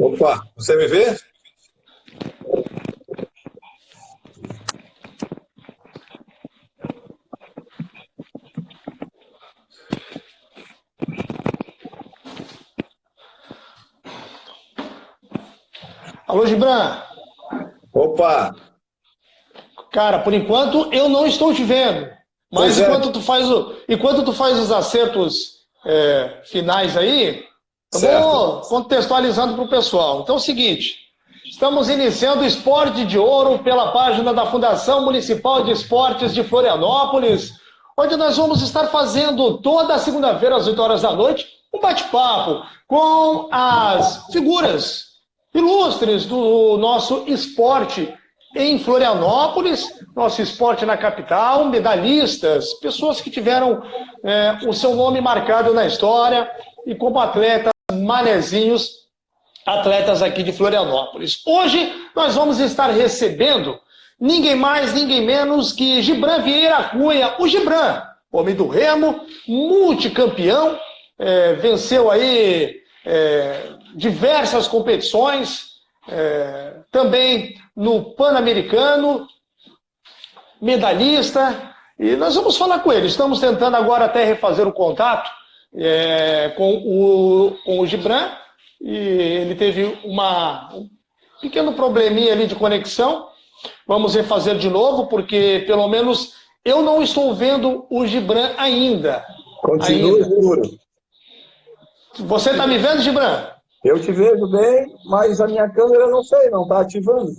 Opa, você me vê? Alô, Gibran. Opa, Cara, por enquanto eu não estou te vendo. Mas pois é, enquanto tu faz os acertos finais aí, eu certo. vou contextualizando para o pessoal. Então é o seguinte, estamos iniciando o Esporte de Ouro pela página da Fundação Municipal de Esportes de Florianópolis, onde nós vamos estar fazendo toda segunda-feira às 8 horas da noite um bate-papo com as figuras ilustres do nosso esporte em Florianópolis, nosso esporte na capital, medalhistas, pessoas que tiveram o seu nome marcado na história e como atletas manezinhos, atletas aqui de Florianópolis. Hoje nós vamos estar recebendo ninguém mais, ninguém menos que Gibran Vieira Cunha, o Gibran, homem do remo, multicampeão, venceu aí diversas competições, também no Pan-Americano, medalhista, e nós vamos falar com ele. Estamos tentando agora até refazer o contato com o Gibran, e ele teve um pequeno probleminha ali de conexão. Vamos refazer de novo, porque pelo menos eu não estou vendo o Gibran ainda. Continue duro. Você está me vendo, Gibran? Eu te vejo bem, mas a minha câmera eu não sei, não está ativando.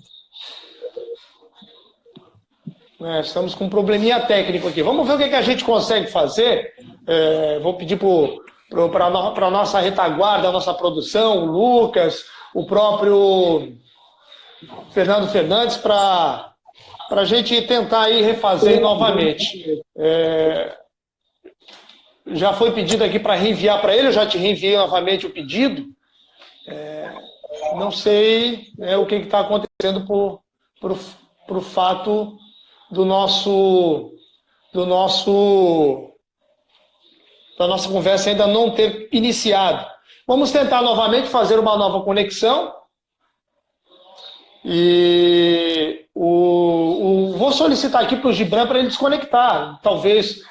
Estamos com um probleminha técnico aqui. Vamos ver o que a gente consegue fazer. Vou pedir para a nossa retaguarda, a nossa produção, o Lucas, o próprio Fernando Fernandes, para a gente tentar aí refazer novamente. Já foi pedido aqui para reenviar para ele, eu já te reenviei novamente o pedido. Não sei o que está acontecendo por fato da nossa conversa ainda não ter iniciado. Vamos tentar novamente fazer uma nova conexão. E vou solicitar aqui para o Gibran para ele desconectar. Talvez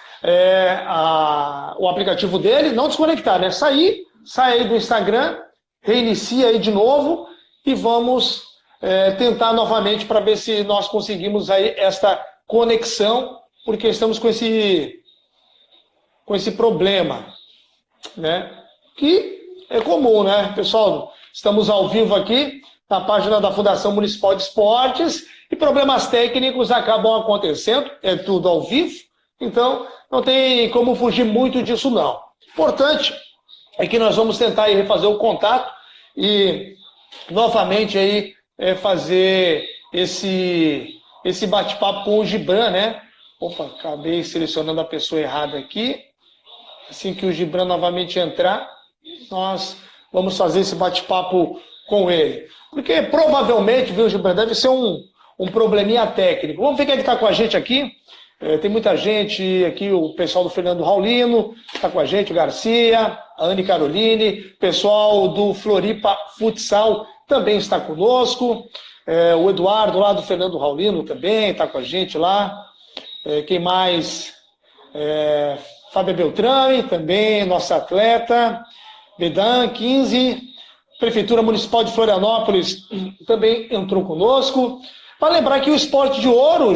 o aplicativo dele, não desconectar, né? Sai aí do Instagram, reinicia aí de novo e vamos tentar novamente para ver se nós conseguimos aí esta conexão, porque estamos com esse problema, né? Que é comum, né? Pessoal, estamos ao vivo aqui na página da Fundação Municipal de Esportes e problemas técnicos acabam acontecendo, é tudo ao vivo, então não tem como fugir muito disso não. Importante é que nós vamos tentar aí refazer o contato e novamente aí fazer esse bate-papo com o Gibran, né? Opa, acabei selecionando a pessoa errada aqui. Assim que o Gibran novamente entrar, nós vamos fazer esse bate-papo com ele. Porque provavelmente, viu, Gibran, deve ser um probleminha técnico. Vamos ver quem é que está com a gente aqui. Tem muita gente aqui, o pessoal do Fernando Raulino está com a gente, o Garcia, a Anne Caroline, o pessoal do Floripa Futsal também está conosco, o Eduardo lá do Fernando Raulino também está com a gente lá, quem mais? Fábio Beltrame também, nossa atleta, Bedan 15, Prefeitura Municipal de Florianópolis também entrou conosco. Para lembrar que o Esporte de Ouro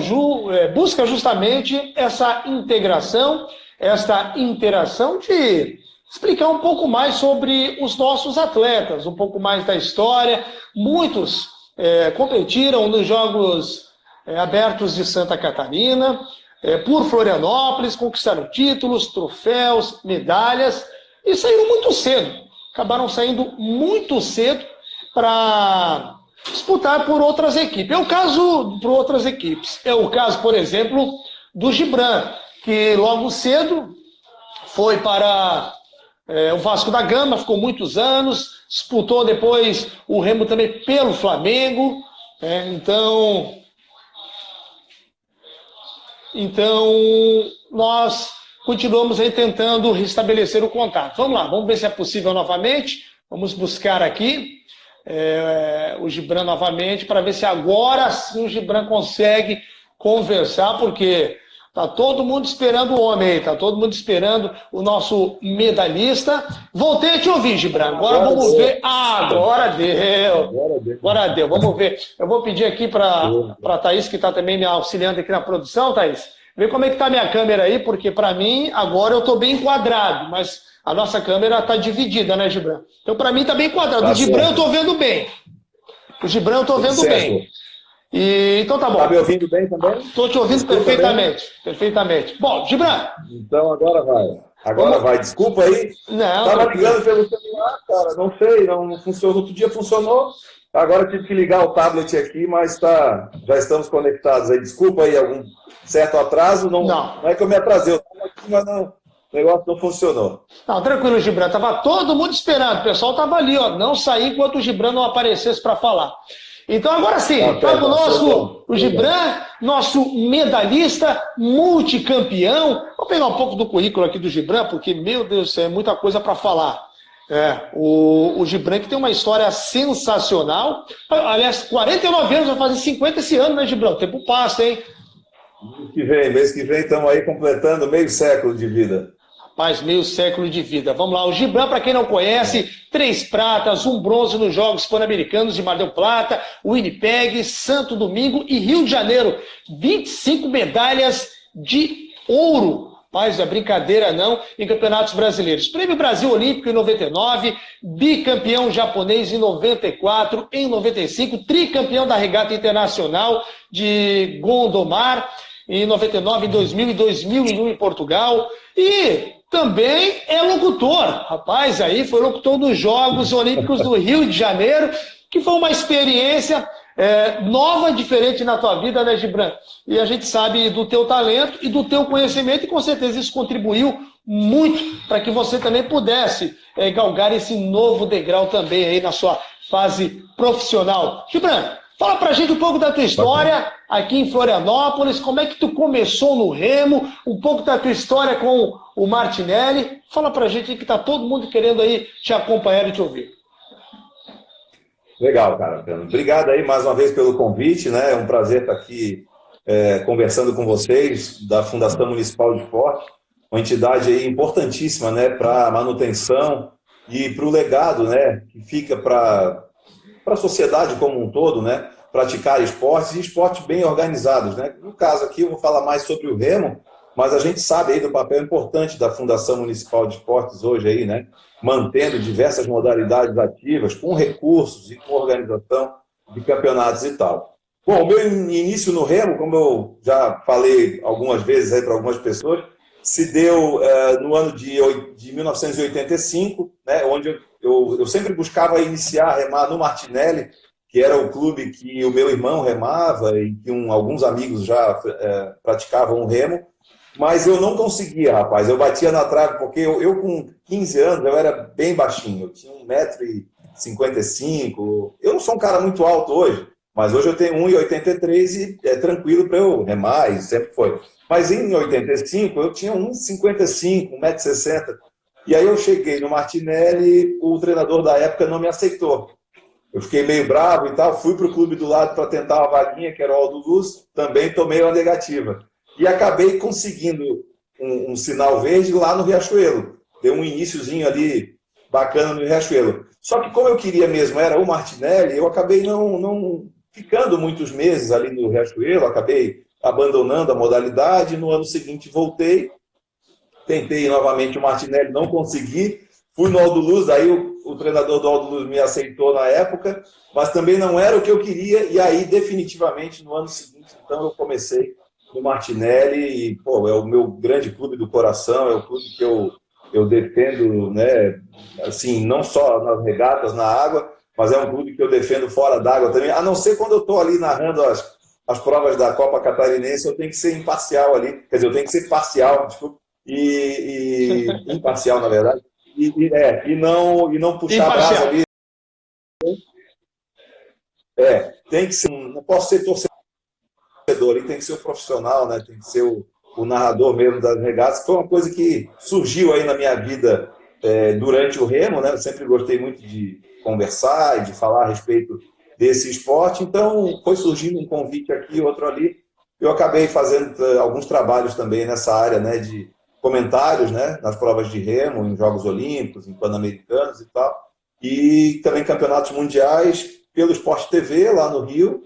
busca justamente essa integração, essa interação de explicar um pouco mais sobre os nossos atletas, um pouco mais da história. Muitos competiram nos Jogos Abertos de Santa Catarina, por Florianópolis, conquistaram títulos, troféus, medalhas e saíram muito cedo. Acabaram saindo muito cedo para disputar por outras equipes. É o caso, por exemplo, do Gibran, que logo cedo foi para o Vasco da Gama, ficou muitos anos, disputou depois o remo também pelo Flamengo. Então, nós continuamos aí tentando restabelecer o contato. Vamos lá, vamos ver se é possível novamente. Vamos buscar aqui. o Gibran novamente, para ver se agora sim o Gibran consegue conversar, porque tá todo mundo esperando o homem aí, tá todo mundo esperando o nosso medalhista. Voltei a te ouvir, Gibran. Agora vamos ver. Agora deu. Agora deu. Vamos ver. Eu vou pedir aqui para a Thaís, que está também me auxiliando aqui na produção, Thaís, ver como é que tá a minha câmera aí, porque para mim, agora eu estou bem enquadrado, mas a nossa câmera está dividida, né, Gibran? Então, para mim, está bem enquadrado. O Gibran eu estou vendo bem. O Gibran eu estou vendo bem. Então tá bom. Tá me ouvindo bem também? Estou te ouvindo perfeitamente. Perfeitamente. Bom, Gibran. Então agora vai. Agora vai. Desculpa aí. Não. Tava ligando pelo celular, cara. Não sei, não funcionou. Outro dia funcionou. Agora tive que ligar o tablet aqui, mas já estamos conectados aí. Desculpa aí algum certo atraso. Não é que eu me atrasei. Eu estava aqui, mas não. O negócio não funcionou. Não, tranquilo, Gibran. Tava todo mundo esperando. O pessoal tava ali, ó. Não sair enquanto o Gibran não aparecesse para falar. Então agora sim, tá com o Gibran, nosso medalhista, multicampeão. Vou pegar um pouco do currículo aqui do Gibran, porque, meu Deus, é muita coisa para falar. O Gibran que tem uma história sensacional. Aliás, 49 anos, vai fazer 50 esse ano, né, Gibran? O tempo passa, hein? Mês que vem estamos aí completando meio século de vida. Rapaz, meio século de vida. Vamos lá, o Gibran, para quem não conhece, 3 pratas, 1 bronze nos Jogos Pan-Americanos de Mar del Plata, Winnipeg, Santo Domingo e Rio de Janeiro. 25 medalhas de ouro. Rapaz, não é brincadeira não, em campeonatos brasileiros. Prêmio Brasil Olímpico em 99, bicampeão japonês em 94, em 95, tricampeão da regata internacional de Gondomar, em 99, em 2000 e 2001 em Portugal. E também é locutor. Rapaz, aí foi locutor dos Jogos Olímpicos do Rio de Janeiro, que foi uma experiência nova, diferente na tua vida, né, Gibran? E a gente sabe do teu talento e do teu conhecimento, e com certeza isso contribuiu muito para que você também pudesse galgar esse novo degrau também aí na sua fase profissional. Gibran, fala pra gente um pouco da tua história aqui em Florianópolis, como é que tu começou no remo, um pouco da tua história com o Martinelli. Fala pra gente que tá todo mundo querendo aí te acompanhar e te ouvir. Legal, cara. Obrigado aí mais uma vez pelo convite, né? É um prazer estar aqui conversando com vocês da Fundação Municipal de Esporte, uma entidade aí importantíssima, né, para a manutenção e para o legado, né, que fica para a sociedade como um todo, né, praticar esportes e esportes bem organizados, né? No caso aqui eu vou falar mais sobre o remo, mas a gente sabe aí do papel importante da Fundação Municipal de Esportes hoje aí, né, mantendo diversas modalidades ativas, com recursos e com organização de campeonatos e tal. Bom, o meu início no remo, como eu já falei algumas vezes aí para algumas pessoas, se deu no ano de 1985, né, onde eu sempre buscava iniciar a remar no Martinelli, que era o clube que o meu irmão remava e que alguns amigos já praticavam o remo, mas eu não conseguia, rapaz. Eu batia na trave, porque eu com 15 anos, eu era bem baixinho. Eu tinha 1,55 m. Eu não sou um cara muito alto hoje, mas hoje eu tenho 1,83 m e é tranquilo para eu remar, e sempre foi. Mas em 85, eu tinha 1,55 m, 1,60 m. E aí eu cheguei no Martinelli, o treinador da época não me aceitou. Eu fiquei meio bravo e tal, fui para o clube do lado para tentar uma vaguinha, que era o Aldo Luz, também tomei uma negativa. E acabei conseguindo um sinal verde lá no Riachuelo. Deu um iniciozinho ali bacana no Riachuelo. Só que como eu queria mesmo, era o Martinelli, eu acabei não ficando muitos meses ali no Riachuelo, acabei abandonando a modalidade. No ano seguinte voltei, tentei novamente o Martinelli, não consegui. Fui no Aldo Luz, aí o treinador do Aldo Luz me aceitou na época, mas também não era o que eu queria. E aí, definitivamente, no ano seguinte, então, eu comecei no Martinelli, e pô, é o meu grande clube do coração, é o clube que eu defendo, né, assim, não só nas regatas, na água, mas é um clube que eu defendo fora d'água também, a não ser quando eu estou ali narrando as provas da Copa Catarinense, eu tenho que ser imparcial ali, quer dizer, eu tenho que ser parcial, desculpa, e imparcial, na verdade, e não puxar a brasa ali. Tem que ser, não posso ser torcedor, ele tem que ser o profissional, né? Tem que ser o narrador mesmo das regatas. Foi uma coisa que surgiu aí na minha vida durante o remo, né? Eu sempre gostei muito de conversar e de falar a respeito desse esporte, então foi surgindo um convite aqui, outro ali. Eu acabei fazendo alguns trabalhos também nessa área, né, de comentários, né, nas provas de remo, em Jogos Olímpicos, em Pan-Americanos e tal, e também campeonatos mundiais pelo Sport TV lá no Rio,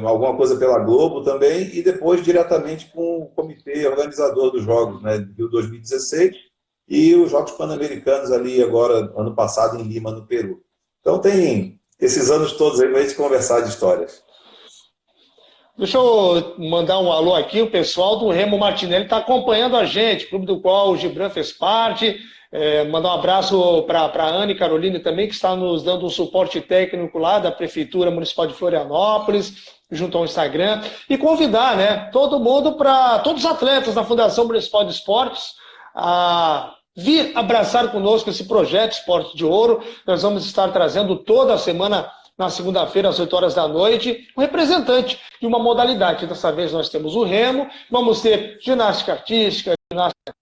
alguma coisa pela Globo também, e depois diretamente com o comitê organizador dos Jogos, né, do Rio 2016, e os Jogos Pan-Americanos ali agora, ano passado, em Lima, no Peru. Então tem esses anos todos aí para a gente conversar de histórias. Deixa eu mandar um alô aqui, o pessoal do Remo Martinelli está acompanhando a gente, clube do qual o Gibran fez parte. Mandar um abraço para a Ana e Caroline também, que está nos dando um suporte técnico lá da Prefeitura Municipal de Florianópolis, junto ao Instagram. E convidar, né, todo mundo, todos os atletas da Fundação Municipal de Esportes, a vir abraçar conosco esse projeto Esporte de Ouro. Nós vamos estar trazendo toda a semana, na segunda-feira, às 8 horas da noite, um representante de uma modalidade. Dessa vez nós temos o remo, vamos ter ginástica artística, ginástica,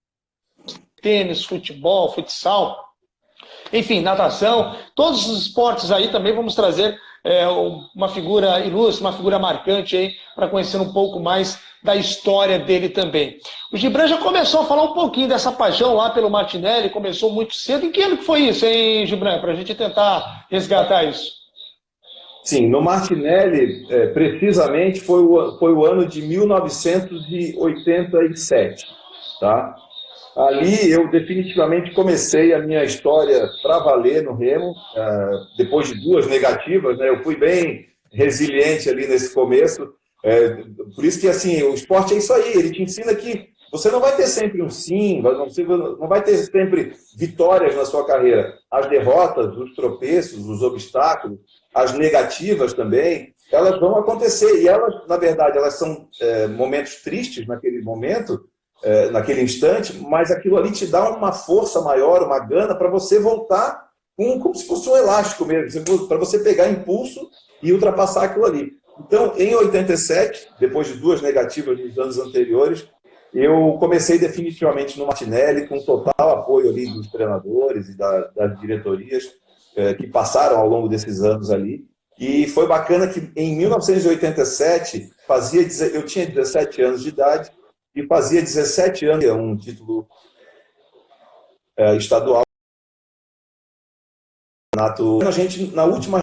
tênis, futebol, futsal, enfim, natação, todos os esportes aí também vamos trazer uma figura ilustre, uma figura marcante aí, para conhecer um pouco mais da história dele também. O Gibran já começou a falar um pouquinho dessa paixão lá pelo Martinelli, começou muito cedo. Em que ano que foi isso, hein, Gibran? Para a gente tentar resgatar isso. Sim, no Martinelli, precisamente, foi o ano de 1987, tá? Ali eu definitivamente comecei a minha história para valer no remo, depois de 2 negativas, né? Eu fui bem resiliente ali nesse começo, por isso que assim, o esporte é isso aí, ele te ensina que você não vai ter sempre um sim, não vai ter sempre vitórias na sua carreira. As derrotas, os tropeços, os obstáculos, as negativas também, elas vão acontecer. E elas, na verdade, elas são momentos tristes naquele momento, naquele instante, mas aquilo ali te dá uma força maior, uma gana para você voltar como se fosse um elástico mesmo, para você pegar impulso e ultrapassar aquilo ali. Então, em 87, depois de 2 negativas nos anos anteriores, eu comecei definitivamente no Martinelli, com total apoio ali dos treinadores e das diretorias que passaram ao longo desses anos ali. E foi bacana que em 1987, eu tinha 17 anos de idade e fazia 17 anos, um título estadual. A gente, na última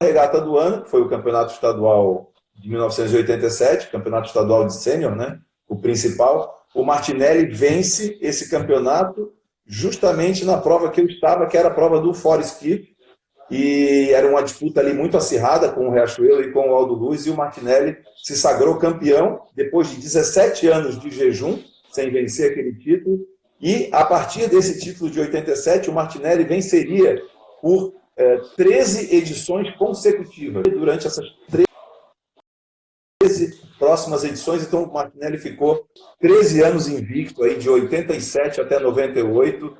regata do ano, que foi o campeonato estadual de 1987, campeonato estadual de sênior, né? O principal, o Martinelli vence esse campeonato justamente na prova que eu estava, que era a prova do Foreski, e era uma disputa ali muito acirrada com o Riachuelo e com o Aldo Luz, e o Martinelli se sagrou campeão depois de 17 anos de jejum, sem vencer aquele título, e a partir desse título de 87, o Martinelli venceria por 13 edições consecutivas. Durante essas 13 próximas edições, então o Martinelli ficou 13 anos invicto, aí, de 87 até 98,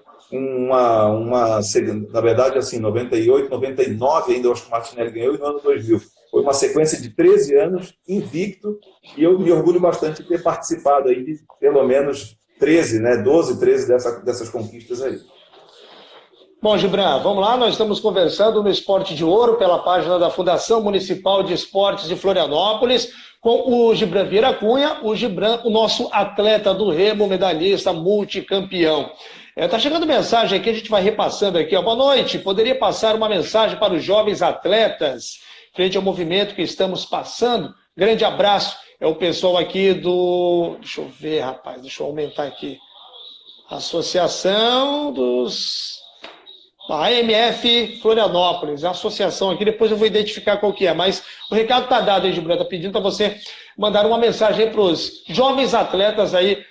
na verdade, assim, 98, 99 ainda, eu acho que o Martinelli ganhou, e no ano 2000. Foi uma sequência de 13 anos invicto, e eu me orgulho bastante de ter participado aí de pelo menos 13, né, 12, 13 dessas conquistas aí. Bom, Gibran, vamos lá, nós estamos conversando no Esporte de Ouro pela página da Fundação Municipal de Esportes de Florianópolis com o Gibran Vieira Cunha, o Gibran, o nosso atleta do remo, medalhista, multicampeão. Tá chegando mensagem aqui, a gente vai repassando aqui. Boa noite, poderia passar uma mensagem para os jovens atletas frente ao movimento que estamos passando? Grande abraço, é o pessoal aqui do... Deixa eu ver, rapaz, deixa eu aumentar aqui. Associação dos... A AMF Florianópolis, a associação aqui, depois eu vou identificar qual que é, mas o recado está dado aí, Gibran, está pedindo para você mandar uma mensagem para os jovens atletas aí,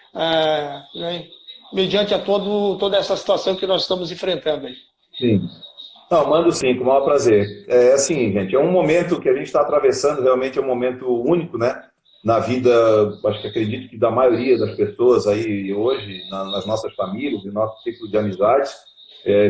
né, mediante a toda essa situação que nós estamos enfrentando aí. Sim. Não, mando sim, com o maior prazer. Assim, gente, é um momento que a gente está atravessando, realmente é um momento único, né? Na vida, acho que acredito que da maioria das pessoas aí hoje, nas nossas famílias, no nosso ciclo de amizades,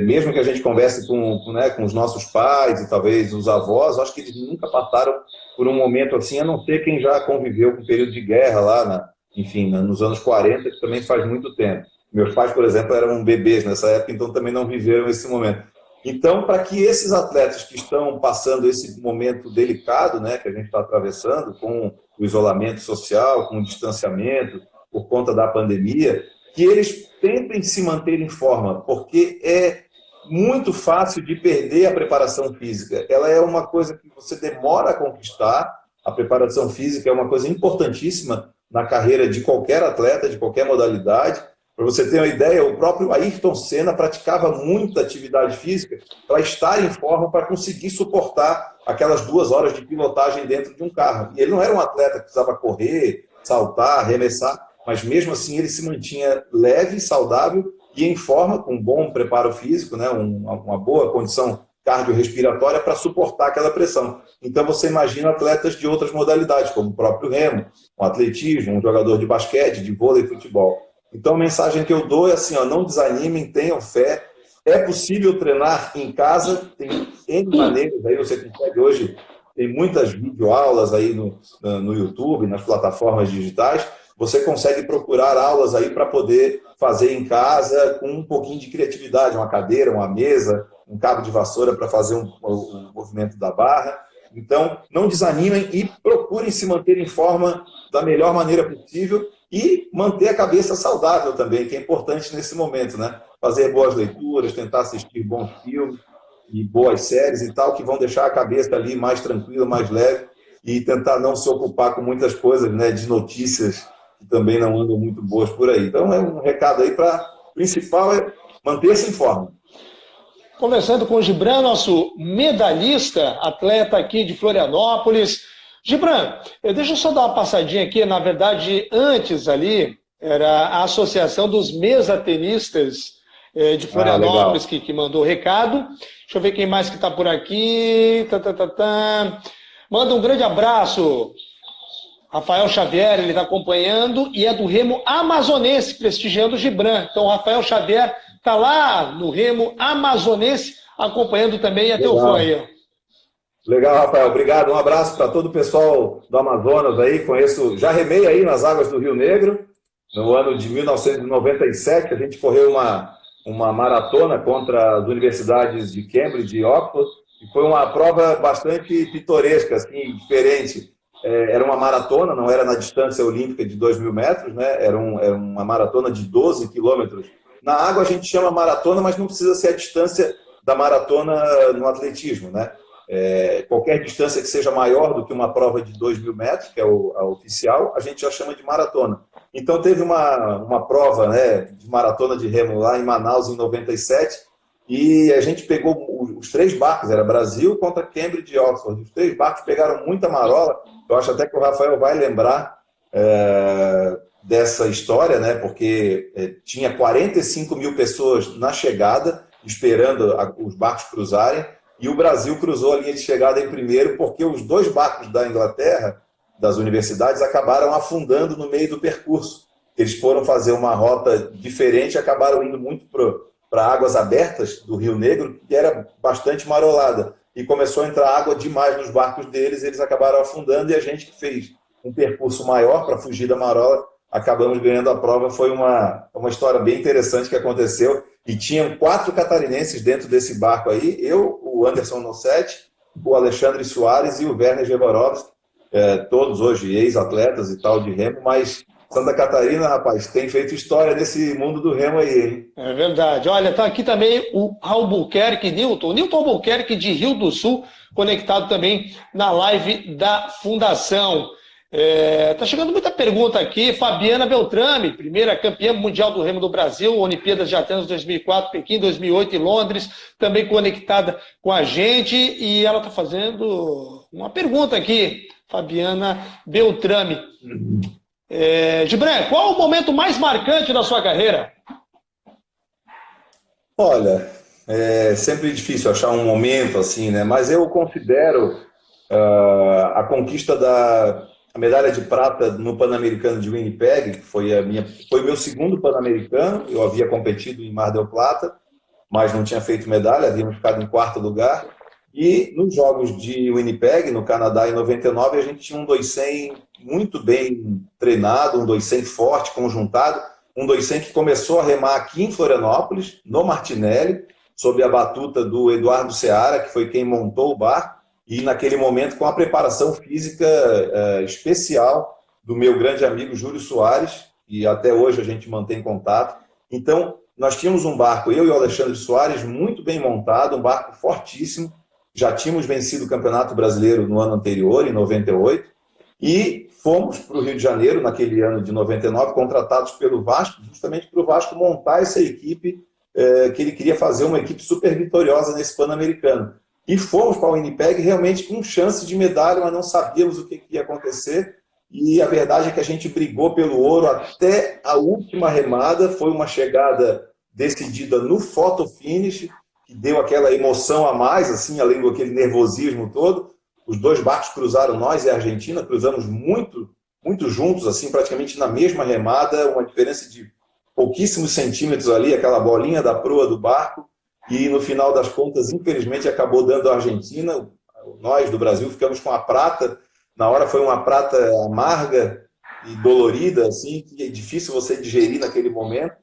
mesmo que a gente converse com os nossos pais e talvez os avós, acho que eles nunca passaram por um momento assim, a não ser quem já conviveu com o período de guerra lá enfim, nos anos 40, que também faz muito tempo. Meus pais, por exemplo, eram bebês nessa época, então também não viveram esse momento. Então, para que esses atletas que estão passando esse momento delicado, né, que a gente está atravessando, com o isolamento social, com o distanciamento, por conta da pandemia, que eles tentem se manter em forma, porque é muito fácil de perder a preparação física. Ela é uma coisa que você demora a conquistar. A preparação física é uma coisa importantíssima na carreira de qualquer atleta, de qualquer modalidade. Para você ter uma ideia, o próprio Ayrton Senna praticava muita atividade física para estar em forma, para conseguir suportar aquelas 2 horas de pilotagem dentro de um carro. E ele não era um atleta que precisava correr, saltar, arremessar, mas mesmo assim ele se mantinha leve, saudável e em forma, com um bom preparo físico, né, uma boa condição cardiorrespiratória para suportar aquela pressão. Então você imagina atletas de outras modalidades, como o próprio remo, um atletismo, um jogador de basquete, de vôlei, futebol. Então a mensagem que eu dou é assim, ó, não desanimem, tenham fé. É possível treinar em casa, tem N maneiras, aí você consegue hoje, tem muitas videoaulas aí no YouTube, nas plataformas digitais, você consegue procurar aulas aí para poder fazer em casa com um pouquinho de criatividade, uma cadeira, uma mesa, um cabo de vassoura para fazer um movimento da barra. Então, não desanimem e procurem se manter em forma da melhor maneira possível e manter a cabeça saudável também, que é importante nesse momento, né? Fazer boas leituras, tentar assistir bons filmes e boas séries e tal, que vão deixar a cabeça ali mais tranquila, mais leve e tentar não se ocupar com muitas coisas, né, de notícias que também não andam muito boas por aí. Então, é um recado aí para o principal é manter-se em forma. Conversando com o Gibran, nosso medalhista, atleta aqui de Florianópolis. Gibran, deixa eu só dar uma passadinha aqui. Na verdade, antes ali, era a Associação dos Mesatenistas de Florianópolis que mandou o recado. Deixa eu ver quem mais que está por aqui. Manda um grande abraço. Rafael Xavier, ele está acompanhando e é do remo amazonense, prestigiando o Gibran. Então, o Rafael Xavier está lá no remo amazonense, acompanhando também, é teu fã aí. Legal, Rafael. Obrigado. Um abraço para todo o pessoal do Amazonas aí. Conheço, já remei aí nas águas do Rio Negro. No ano de 1997, a gente correu uma maratona contra as universidades de Cambridge e Oxford. E foi uma prova bastante pitoresca, assim, diferente. Era uma maratona, não era na distância olímpica de 2.000 metros, né? Era uma maratona de 12 quilômetros. Na água a gente chama maratona, mas não precisa ser a distância da maratona no atletismo, né? Qualquer distância que seja maior do que uma prova de 2.000 metros, que é a oficial, a gente já chama de maratona. Então teve uma prova, né, de maratona de remo lá em Manaus em 97, e a gente pegou os 3 barcos, era Brasil contra Cambridge e Oxford. Os 3 barcos pegaram muita marola. Eu acho até que o Rafael vai lembrar dessa história, né? Porque tinha 45 mil pessoas na chegada, esperando os barcos cruzarem, e o Brasil cruzou a linha de chegada em primeiro, porque os 2 barcos da Inglaterra, das universidades, acabaram afundando no meio do percurso. Eles foram fazer uma rota diferente e acabaram indo muito para águas abertas do Rio Negro, que era bastante marolada. E começou a entrar água demais nos barcos deles, eles acabaram afundando, e a gente que fez um percurso maior para fugir da marola, acabamos ganhando a prova. Foi uma história bem interessante que aconteceu, e tinham 4 catarinenses dentro desse barco aí, eu, o Anderson Nossetti, o Alexandre Soares e o Werner Jevorovski, todos hoje ex-atletas e tal de remo, mas Santa Catarina, rapaz, tem feito história nesse mundo do remo aí, hein? É verdade. Olha, tá aqui também o Albuquerque, Newton Albuquerque de Rio do Sul, conectado também na live da Fundação. Tá chegando muita pergunta aqui. Fabiana Beltrame, primeira campeã mundial do remo do Brasil, Olimpíadas de Atenas 2004, Pequim 2008 e Londres, também conectada com a gente, e ela tá fazendo uma pergunta aqui, Fabiana Beltrame. Gibran, qual o momento mais marcante da sua carreira? Olha, é sempre difícil achar um momento assim, né? Mas eu considero a conquista da medalha de prata no Pan-Americano de Winnipeg, que foi o meu segundo Pan-Americano. Eu havia competido em Mar del Plata, mas não tinha feito medalha, havíamos ficado em 4º lugar. E nos jogos de Winnipeg, no Canadá, em 99, a gente tinha um 200 muito bem treinado, um 200 forte, conjuntado, um 200 que começou a remar aqui em Florianópolis, no Martinelli, sob a batuta do Eduardo Seara, que foi quem montou o barco, e naquele momento com a preparação física especial do meu grande amigo Júlio Soares, e até hoje a gente mantém contato. Então, nós tínhamos um barco, eu e o Alexandre Soares, muito bem montado, um barco fortíssimo. Já tínhamos vencido o Campeonato Brasileiro no ano anterior, em 98, e fomos para o Rio de Janeiro, naquele ano de 99, contratados pelo Vasco, justamente para o Vasco montar essa equipe, que ele queria fazer uma equipe super vitoriosa nesse Pan-Americano. E fomos para o Winnipeg realmente com chance de medalha, mas não sabíamos o que ia acontecer. E a verdade é que a gente brigou pelo ouro até a última remada, foi uma chegada decidida no photo finish, que deu aquela emoção a mais, assim, além do aquele nervosismo todo. Os dois barcos cruzaram, nós e a Argentina, cruzamos muito, muito juntos, assim, praticamente na mesma remada, uma diferença de pouquíssimos centímetros ali, aquela bolinha da proa do barco, e no final das contas, infelizmente, acabou dando a Argentina. Nós do Brasil ficamos com a prata. Na hora foi uma prata amarga e dolorida, assim, que é difícil você digerir naquele momento.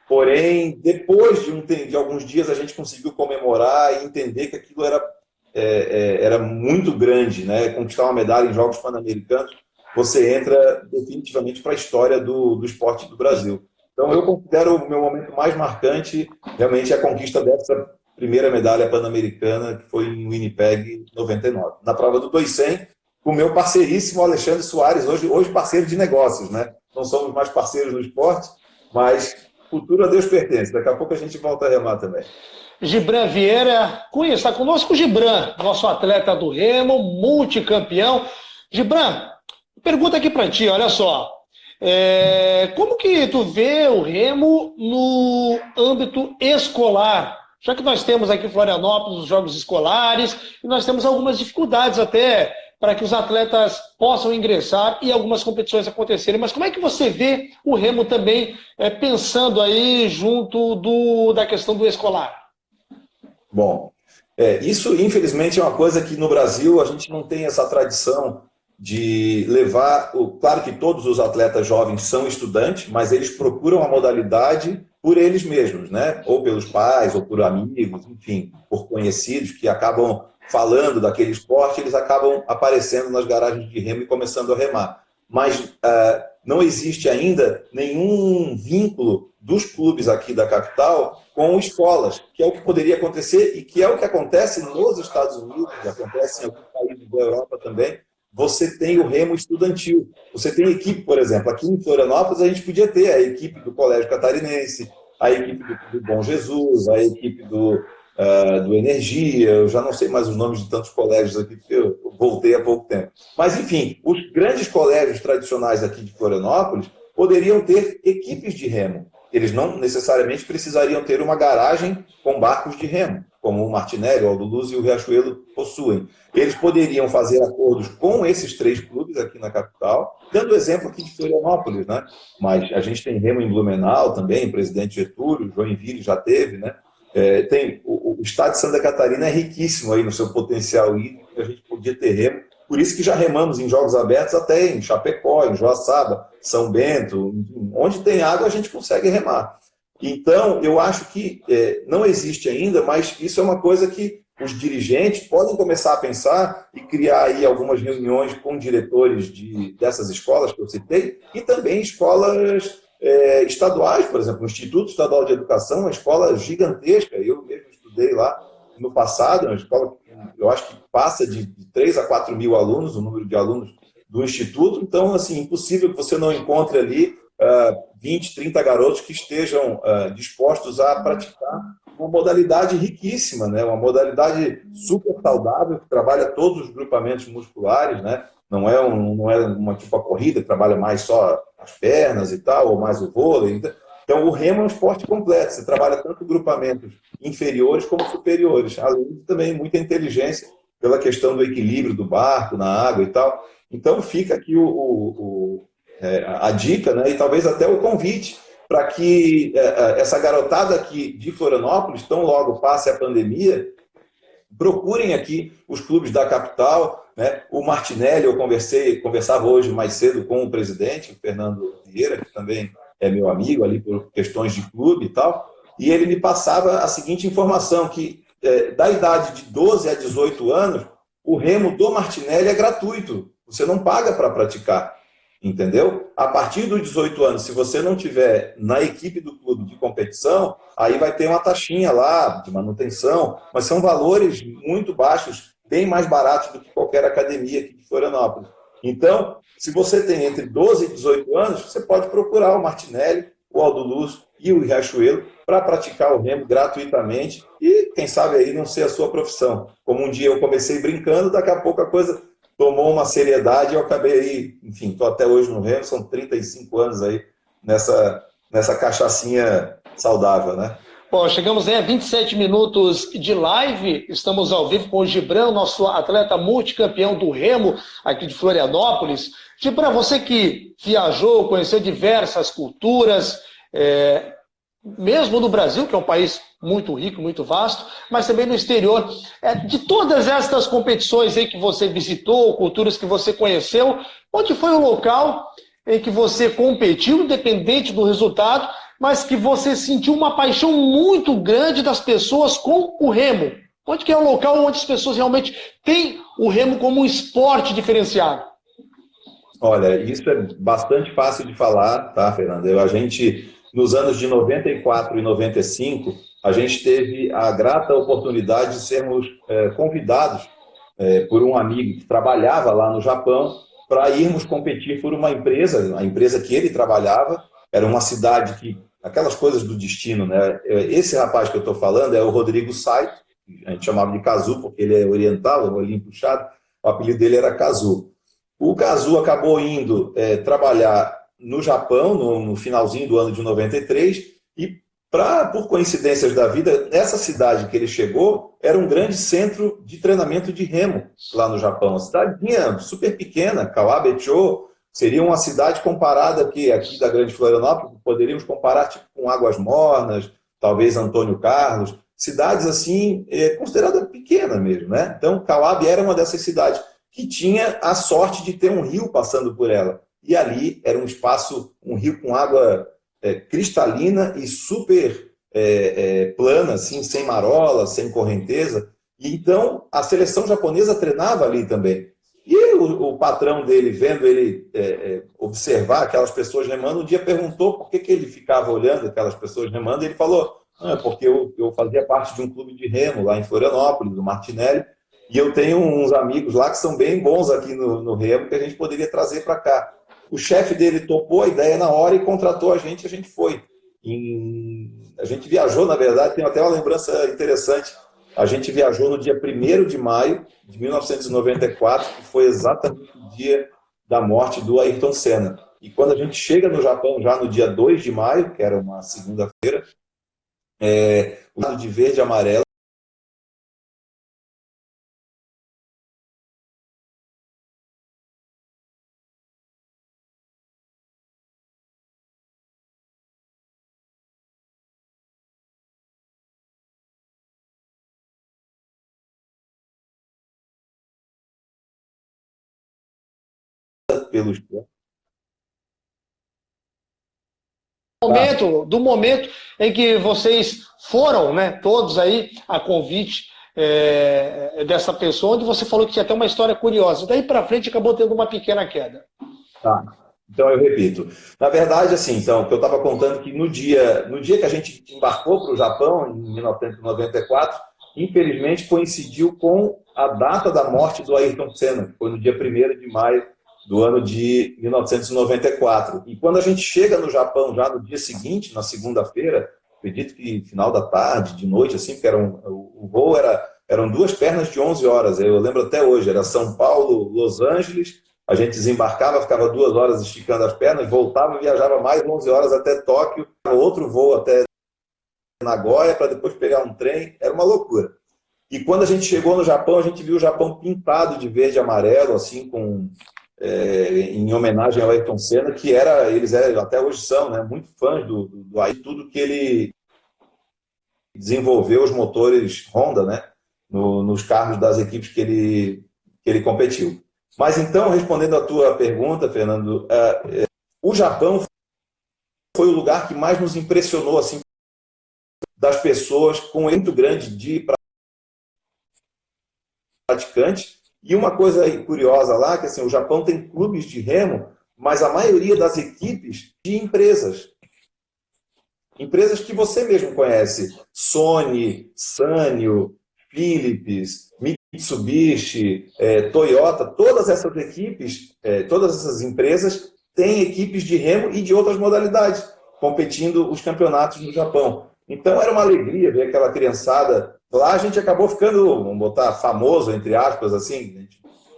Porém, depois de alguns dias, a gente conseguiu comemorar e entender que aquilo era muito grande, né? Conquistar uma medalha em Jogos Pan-Americanos, você entra definitivamente para a história do esporte do Brasil. Então, eu considero o meu momento mais marcante, realmente, a conquista dessa primeira medalha pan-americana, que foi em Winnipeg, 99. Na prova do 200, com o meu parceiríssimo Alexandre Soares, hoje parceiro de negócios, né? Não somos mais parceiros no esporte, mas futuro a Deus pertence. Daqui a pouco a gente volta a remar também. Gibran Vieira Cunha, está conosco o Gibran, nosso atleta do remo, multicampeão. Gibran, pergunta aqui para ti, olha só. Como que tu vê o remo no âmbito escolar? Já que nós temos aqui em Florianópolis os jogos escolares, e nós temos algumas dificuldades até para que os atletas possam ingressar e algumas competições acontecerem. Mas como é que você vê o remo também pensando aí junto da questão do escolar? Bom, isso infelizmente é uma coisa que no Brasil a gente não tem essa tradição de levar... Claro que todos os atletas jovens são estudantes, mas eles procuram a modalidade por eles mesmos, né? Ou pelos pais, ou por amigos, enfim, por conhecidos que acabam falando daquele esporte, eles acabam aparecendo nas garagens de remo e começando a remar. Mas não existe ainda nenhum vínculo dos clubes aqui da capital com escolas, que é o que poderia acontecer e que é o que acontece nos Estados Unidos, acontece em alguns países da Europa também. Você tem o remo estudantil. Você tem equipe, por exemplo, aqui em Florianópolis a gente podia ter a equipe do Colégio Catarinense, a equipe do Bom Jesus, a equipe do Energia, eu já não sei mais os nomes de tantos colégios aqui, porque eu voltei há pouco tempo. Mas, enfim, os grandes colégios tradicionais aqui de Florianópolis poderiam ter equipes de remo. Eles não necessariamente precisariam ter uma garagem com barcos de remo, como o Martinelli, o Aldo Luz e o Riachuelo possuem. Eles poderiam fazer acordos com esses 3 clubes aqui na capital, dando exemplo aqui de Florianópolis, né? Mas a gente tem remo em Blumenau também, Presidente Getúlio, Joinville já teve, né? O estado de Santa Catarina é riquíssimo aí no seu potencial hídrico, a gente podia ter remo, por isso que já remamos em jogos abertos até em Chapecó, em Joaçaba, São Bento, onde tem água a gente consegue remar. Então, eu acho que não existe ainda, mas isso é uma coisa que os dirigentes podem começar a pensar e criar aí algumas reuniões com diretores dessas escolas que eu citei, e também escolas estaduais, por exemplo, o Instituto Estadual de Educação, uma escola gigantesca, eu mesmo estudei lá no passado, uma escola que eu acho que passa de 3 a 4 mil alunos, o número de alunos do Instituto, então, assim, impossível que você não encontre ali 20, 30 garotos que estejam dispostos a praticar uma modalidade riquíssima, né? Uma modalidade super saudável, que trabalha todos os grupamentos musculares, né? Não é uma tipo a corrida, que trabalha mais só as pernas e tal, ou mais o vôlei. Então, o remo é um esporte completo. Você trabalha tanto grupamentos inferiores como superiores, além de também muita inteligência pela questão do equilíbrio do barco na água e tal. Então, fica aqui a dica, né? E talvez até o convite para que essa garotada aqui de Florianópolis, tão logo passe a pandemia, procurem aqui os clubes da capital, né? O Martinelli, eu conversava hoje mais cedo com o presidente, o Fernando Vieira, que também é meu amigo ali por questões de clube e tal, e ele me passava a seguinte informação, que da idade de 12 a 18 anos, o remo do Martinelli é gratuito, você não paga para praticar, entendeu? A partir dos 18 anos, se você não tiver na equipe do clube de competição, aí vai ter uma taxinha lá de manutenção, mas são valores muito baixos, bem mais baratos do que qualquer academia aqui de Florianópolis. Então, se você tem entre 12 e 18 anos, você pode procurar o Martinelli, o Aldo Luz e o Riachuelo para praticar o remo gratuitamente e, quem sabe, aí não ser a sua profissão. Como um dia eu comecei brincando, daqui a pouco a coisa tomou uma seriedade e eu acabei aí, enfim, estou até hoje no remo, são 35 anos aí nessa cachaçinha saudável, né? Bom, chegamos aí a 27 minutos de live, estamos ao vivo com o Gibran, nosso atleta multicampeão do remo aqui de Florianópolis. Gibran, você que viajou, conheceu diversas culturas, mesmo no Brasil, que é um país muito rico, muito vasto, mas também no exterior. De todas estas competições aí que você visitou, culturas que você conheceu, onde foi o local em que você competiu, independente do resultado, mas que você sentiu uma paixão muito grande das pessoas com o remo? Onde que é o local onde as pessoas realmente têm o remo como um esporte diferenciado? Olha, isso é bastante fácil de falar, tá, Fernando? A gente, nos anos de 94 e 95, a gente teve a grata oportunidade de sermos convidados por um amigo que trabalhava lá no Japão para irmos competir por uma empresa, a empresa que ele trabalhava. Era uma cidade que, aquelas coisas do destino, né? Esse rapaz que eu estou falando é o Rodrigo Saito, a gente chamava de Kazu, porque ele é oriental, o olhinho puxado, o apelido dele era Kazu. O Kazu acabou indo trabalhar no Japão, no finalzinho do ano de 93, e, por coincidências da vida, essa cidade que ele chegou era um grande centro de treinamento de remo lá no Japão. Uma cidadezinha super pequena, Kawabecho, seria uma cidade comparada aqui da Grande Florianópolis, poderíamos comparar tipo, com Águas Mornas, talvez Antônio Carlos, cidades assim, consideradas pequenas mesmo, né? Então, Kawabe era uma dessas cidades que tinha a sorte de ter um rio passando por ela. E ali era um espaço, um rio com água cristalina e super plana, assim, sem marola, sem correnteza. E então, a seleção japonesa treinava ali também. E o patrão dele, vendo ele observar aquelas pessoas remando, um dia perguntou por que ele ficava olhando aquelas pessoas remando, e ele falou, é porque eu fazia parte de um clube de remo lá em Florianópolis, do Martinelli, e eu tenho uns amigos lá que são bem bons aqui no remo, que a gente poderia trazer para cá. O chefe dele topou a ideia na hora e contratou a gente foi. A gente viajou, na verdade, tem até uma lembrança interessante. A gente viajou no dia 1º de maio de 1994, que foi exatamente o dia da morte do Ayrton Senna. E quando a gente chega no Japão, já no dia 2 de maio, que era uma segunda-feira, o lado de verde e amarelo pelos do momento em que vocês foram, né, todos aí, a convite dessa pessoa, onde você falou que tinha até uma história curiosa. Daí para frente acabou tendo uma pequena queda. Tá. Então eu repito. Na verdade, assim, então, que eu estava contando que no dia que a gente embarcou para o Japão, em 1994, infelizmente coincidiu com a data da morte do Ayrton Senna, que foi no dia 1º de maio do ano de 1994. E quando a gente chega no Japão, já no dia seguinte, na segunda-feira, acredito que final da tarde, de noite, assim, porque o voo eram 2 pernas de 11 horas, eu lembro até hoje, era São Paulo, Los Angeles, a gente desembarcava, ficava 2 horas esticando as pernas, voltava e viajava mais 11 horas até Tóquio, outro voo até Nagoya, para depois pegar um trem, era uma loucura. E quando a gente chegou no Japão, a gente viu o Japão pintado de verde e amarelo, assim, em homenagem ao Ayrton Senna, que eles até hoje são, né, muito fãs do Ayrton, tudo que ele desenvolveu, os motores Honda, né? nos carros das equipes que ele competiu. Mas então, respondendo a tua pergunta, Fernando, o Japão foi o lugar que mais nos impressionou, assim, das pessoas, com um muito grande de praticantes. E uma coisa curiosa lá, que assim, o Japão tem clubes de remo, mas a maioria das equipes de empresas. Empresas que você mesmo conhece, Sony, Sanyo, Philips, Mitsubishi, Toyota, todas essas equipes, todas essas empresas têm equipes de remo e de outras modalidades, competindo os campeonatos no Japão. Então era uma alegria ver aquela criançada. Lá a gente acabou ficando, vamos botar, famoso, entre aspas, assim,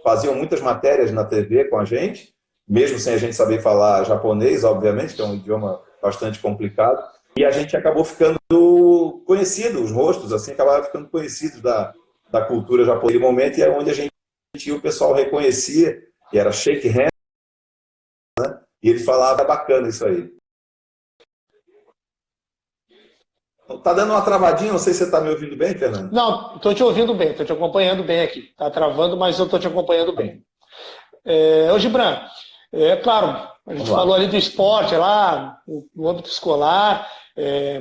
faziam muitas matérias na TV com a gente, mesmo sem a gente saber falar japonês, obviamente, que é um idioma bastante complicado. E a gente acabou ficando conhecido, os rostos, assim, acabaram ficando conhecidos da cultura japonesa. Naquele momento, e é onde a gente, o pessoal reconhecia, e era shake hand, né? E ele falava, é bacana isso aí. Tá dando uma travadinha, não sei se você está me ouvindo bem, Fernando. Não, estou te ouvindo bem, estou te acompanhando bem aqui. Está travando, mas eu estou te acompanhando bem. Ô, Gibran, claro, a gente falou ali do esporte lá, no âmbito escolar,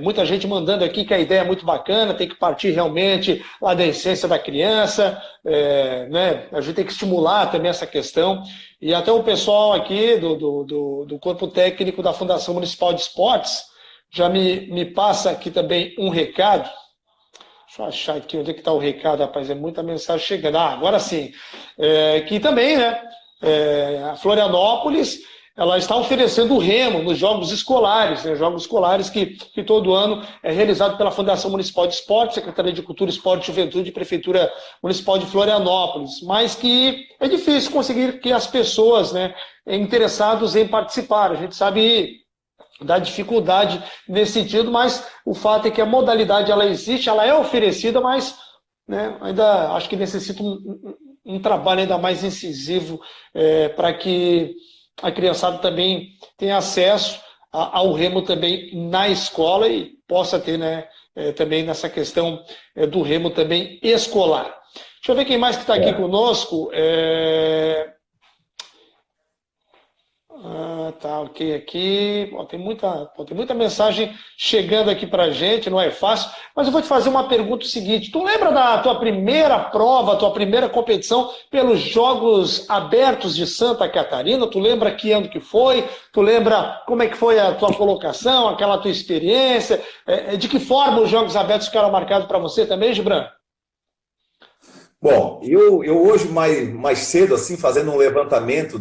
muita gente mandando aqui que a ideia é muito bacana, tem que partir realmente lá da essência da criança, né? A gente tem que estimular também essa questão. E até o pessoal aqui do corpo técnico da Fundação Municipal de Esportes já me passa aqui também um recado. Deixa eu achar aqui onde é que está o recado, rapaz, é muita mensagem chegando. Agora sim. Que também, né? A Florianópolis, ela está oferecendo o remo nos jogos escolares, né? Jogos escolares que todo ano é realizado pela Fundação Municipal de Esporte, Secretaria de Cultura, Esporte e Juventude e Prefeitura Municipal de Florianópolis, mas que é difícil conseguir que as pessoas, né, interessadas em participar. A gente sabe da dificuldade nesse sentido, mas o fato é que a modalidade ela existe, ela é oferecida, mas, né, ainda acho que necessita um trabalho ainda mais incisivo para que a criançada também tenha acesso ao remo também na escola e possa ter, né, também nessa questão do remo também escolar. Deixa eu ver quem mais que está aqui conosco. Tá, ok aqui. Tem muita mensagem chegando aqui pra gente, não é fácil, mas eu vou te fazer uma pergunta seguinte. Tu lembra da tua primeira prova, tua primeira competição pelos Jogos Abertos de Santa Catarina? Tu lembra que ano que foi? Tu lembra como é que foi a tua colocação, aquela tua experiência? De que forma os Jogos Abertos ficaram marcados para você também, Gibran? Bom, eu hoje mais cedo, assim, fazendo um levantamento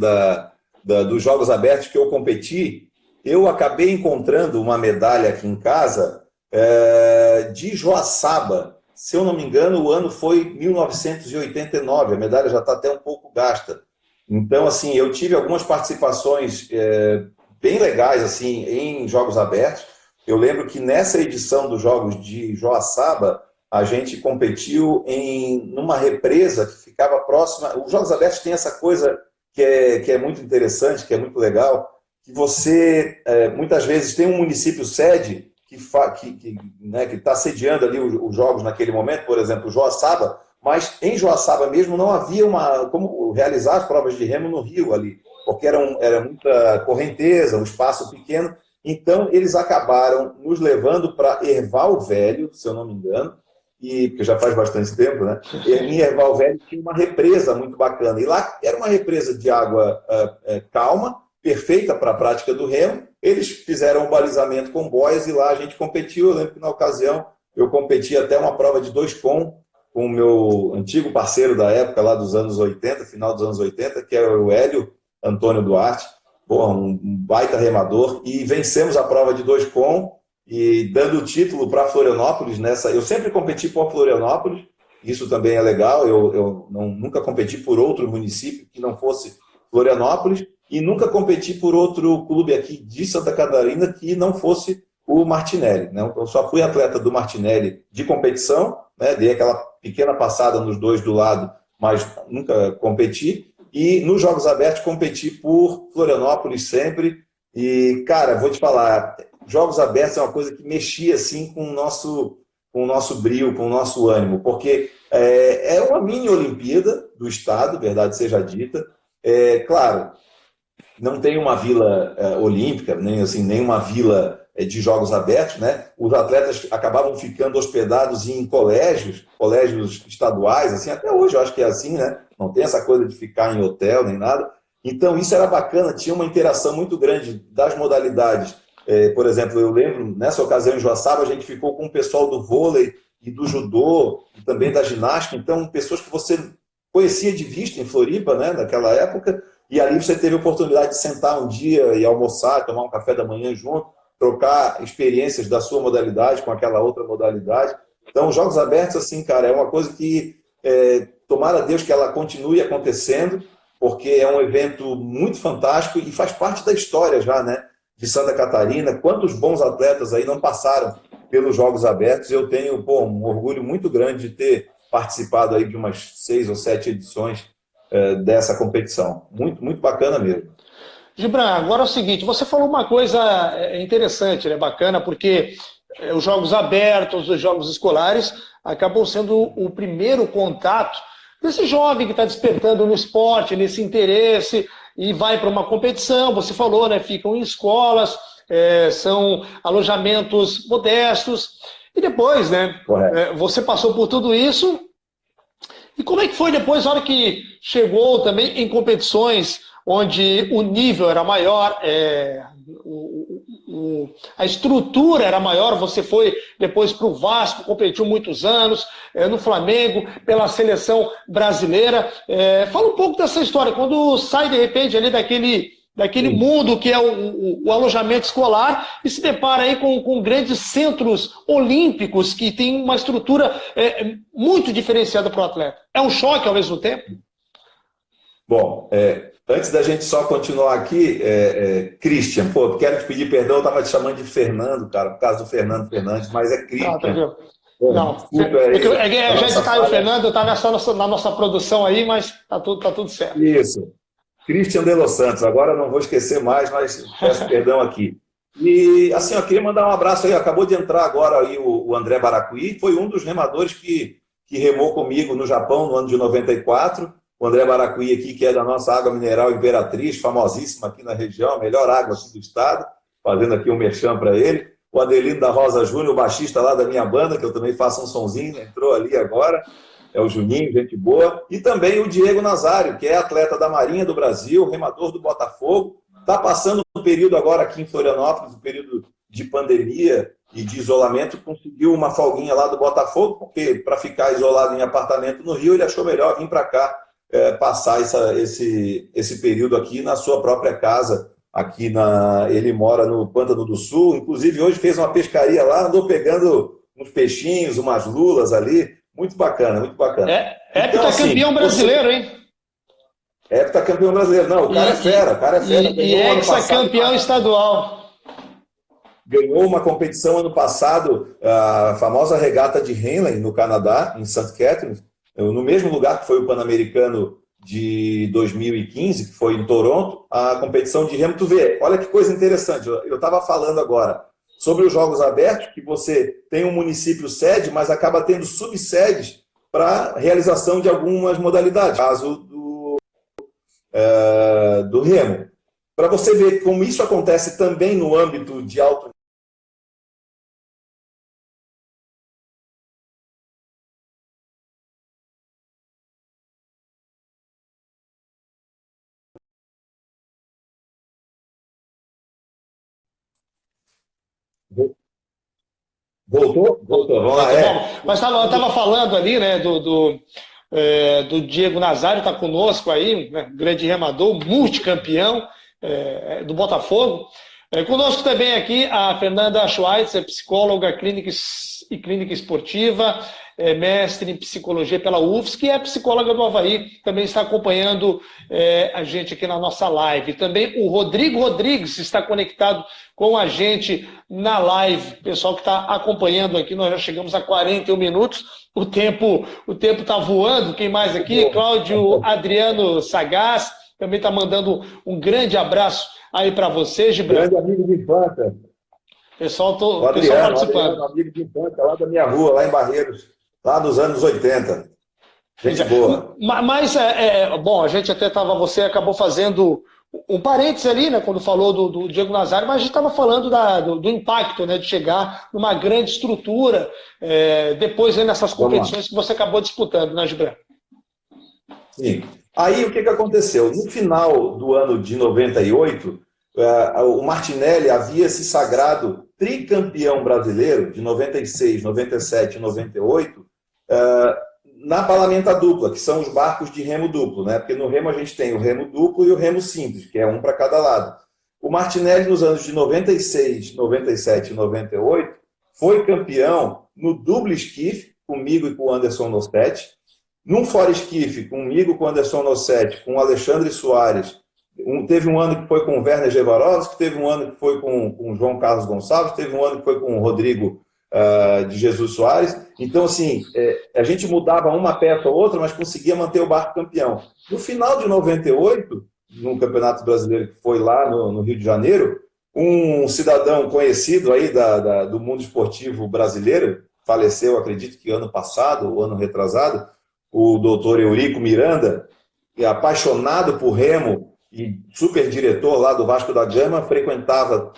dos Jogos Abertos que eu competi, eu acabei encontrando uma medalha aqui em casa de Joaçaba. Se eu não me engano, o ano foi 1989, a medalha já está até um pouco gasta. Então, assim, eu tive algumas participações bem legais assim, em Jogos Abertos. Eu lembro que nessa edição dos Jogos de Joaçaba, a gente competiu numa represa que ficava próxima. Os Jogos Abertos tem essa coisa que é muito interessante, que é muito legal, que você, muitas vezes, tem um município sede que está sediando ali os jogos naquele momento, por exemplo, Joaçaba, mas em Joaçaba mesmo não havia como realizar as provas de remo no rio ali, porque era muita correnteza, um espaço pequeno, então eles acabaram nos levando para Erval Velho, se eu não me engano, porque já faz bastante tempo, né? Em Erval Velho tinha uma represa muito bacana. E lá era uma represa de água calma, perfeita para a prática do remo. Eles fizeram um balizamento com boias e lá a gente competiu. Eu lembro que na ocasião eu competi até uma prova de 2 com o meu antigo parceiro da época, lá dos anos 80, final dos anos 80, que é o Hélio Antônio Duarte. Porra, um baita remador. E vencemos a prova de 2 com e dando o título para Florianópolis nessa. Eu sempre competi por Florianópolis, isso também é legal. Eu nunca competi por outro município que não fosse Florianópolis e nunca competi por outro clube aqui de Santa Catarina que não fosse o Martinelli, né? Eu só fui atleta do Martinelli de competição, né? Dei aquela pequena passada nos dois do lado, mas nunca competi. E nos Jogos Abertos competi por Florianópolis sempre. E, cara, vou te falar, Jogos Abertos é uma coisa que mexia assim com com o nosso brio, com o nosso ânimo, porque é uma mini Olimpíada do Estado, verdade seja dita. Claro, não tem uma vila olímpica, nem assim, nem uma vila de jogos abertos, né? Os atletas acabavam ficando hospedados em colégios estaduais, assim, até hoje eu acho que é assim, né? Não tem essa coisa de ficar em hotel nem nada. Então isso era bacana, tinha uma interação muito grande das modalidades. Por exemplo, eu lembro, nessa ocasião em Joaçaba, a gente ficou com o pessoal do vôlei e do judô, e também da ginástica, então pessoas que você conhecia de vista em Floripa, né, naquela época, e ali você teve a oportunidade de sentar um dia e almoçar, tomar um café da manhã junto, trocar experiências da sua modalidade com aquela outra modalidade. Então, os Jogos Abertos, assim, cara, é uma coisa que, tomara a Deus que ela continue acontecendo, porque é um evento muito fantástico e faz parte da história já, né, de Santa Catarina. Quantos bons atletas aí não passaram pelos Jogos Abertos? Eu tenho, um orgulho muito grande de ter participado aí de umas 6 ou 7 edições dessa competição. Muito, muito bacana mesmo. Gibran, agora é o seguinte, você falou uma coisa interessante, né, bacana, porque os Jogos Abertos, os Jogos Escolares, acabam sendo o primeiro contato desse jovem que está despertando no esporte, nesse interesse, e vai para uma competição, você falou, né, ficam em escolas, são alojamentos modestos, e depois, né, você passou por tudo isso, e como é que foi depois, a hora que chegou também em competições onde o nível era maior, a estrutura era maior, você foi depois para o Vasco, competiu muitos anos, no Flamengo, pela seleção brasileira. Fala um pouco dessa história, quando sai de repente ali daquele mundo que é o alojamento escolar e se depara aí com grandes centros olímpicos que tem uma estrutura muito diferenciada para o atleta. É um choque ao mesmo tempo? Bom, antes da gente só continuar aqui, Christian, quero te pedir perdão, eu estava te chamando de Fernando, cara, por causa do Fernando Fernandes, mas é Christian. Não, já disse o Fernando, está na nossa produção aí, mas tá tudo certo. Isso. Christian de Los Santos, agora não vou esquecer mais, mas peço perdão aqui. E assim, eu queria mandar um abraço aí, acabou de entrar agora aí o André Baracuí, foi um dos remadores que remou comigo no Japão no ano de 94, o André Baracuí aqui, que é da nossa água mineral Imperatriz, famosíssima aqui na região, a melhor água assim, do estado, fazendo aqui um merchan para ele. O Adelino da Rosa Júnior, o baixista lá da minha banda, que eu também faço um sonzinho, entrou ali agora. É o Juninho, gente boa. E também o Diego Nazário, que é atleta da Marinha do Brasil, remador do Botafogo. Está passando um período agora aqui em Florianópolis, um período de pandemia e de isolamento. Conseguiu uma folguinha lá do Botafogo, porque para ficar isolado em apartamento no Rio, ele achou melhor vir para cá passar esse período aqui na sua própria casa. Ele mora no Pântano do Sul. Inclusive, hoje fez uma pescaria lá, andou pegando uns peixinhos, umas lulas ali. Muito bacana, muito bacana. Heptacampeão brasileiro, hein? Heptacampeão brasileiro. Não, o cara é fera, o cara é fera. E hexacampeão estadual. Ganhou uma competição ano passado, a famosa regata de Henley, no Canadá, em St. Catharines, no mesmo lugar que foi o Pan-Americano de 2015, que foi em Toronto, a competição de remo. Tu vê, olha que coisa interessante. Eu estava falando agora sobre os Jogos Abertos, que você tem um município sede, mas acaba tendo subsedes para realização de algumas modalidades. No caso do remo. Para você ver como isso acontece também no âmbito de alto Voltou? Vamos lá. Mas eu estava falando ali, né, do Diego Nazário, está conosco aí, né, grande remador, multicampeão do Botafogo. Conosco também aqui a Fernanda Schweitzer, psicóloga clínica esportiva, mestre em psicologia pela UFSC, que é psicóloga do Avaí, também está acompanhando a gente aqui na nossa live. Também o Rodrigo Rodrigues está conectado com a gente na live. Pessoal que está acompanhando aqui, nós já chegamos a 41 minutos. O tempo está voando. Quem mais aqui? Cláudio Adriano Sagaz também está mandando um grande abraço aí para você, Gibran. Grande amigo de infância. Pessoal, O pessoal Adriano, participando. amigo de infância, lá da minha rua, lá em Barreiros, lá dos anos 80. Pois Gente é. boa. Mas, bom, a gente até estava, você acabou fazendo um parênteses ali, né, quando falou do Diego Nazário, mas a gente estava falando do impacto, né, de chegar numa grande estrutura, depois aí nessas Vamos lá. competições que você acabou disputando, né, Gibran? Sim. Aí o que aconteceu? No final do ano de 98, o Martinelli havia se sagrado tricampeão brasileiro de 96, 97 e 98, na palamenta dupla, que são os barcos de remo duplo, né? Porque no remo a gente tem o remo duplo e o remo simples, que é um para cada lado. O Martinelli, nos anos de 96, 97 e 98, foi campeão no duplo esquife, comigo e com o Anderson Nossetti, num fora esquife, comigo, com o Anderson Nossetti, com o Alexandre Soares. Teve um ano que foi com o Werner Gevarovski, teve um ano que foi com o João Carlos Gonçalves, teve um ano que foi com o Rodrigo de Jesus Soares. Então, assim, a gente mudava uma peça ou outra, mas conseguia manter o barco campeão. No final de 98, no Campeonato Brasileiro que foi lá no Rio de Janeiro, um cidadão conhecido aí do mundo esportivo brasileiro, faleceu, acredito que ano passado, ou ano retrasado, o doutor Eurico Miranda, que é apaixonado por remo e super diretor lá do Vasco da Gama, frequentava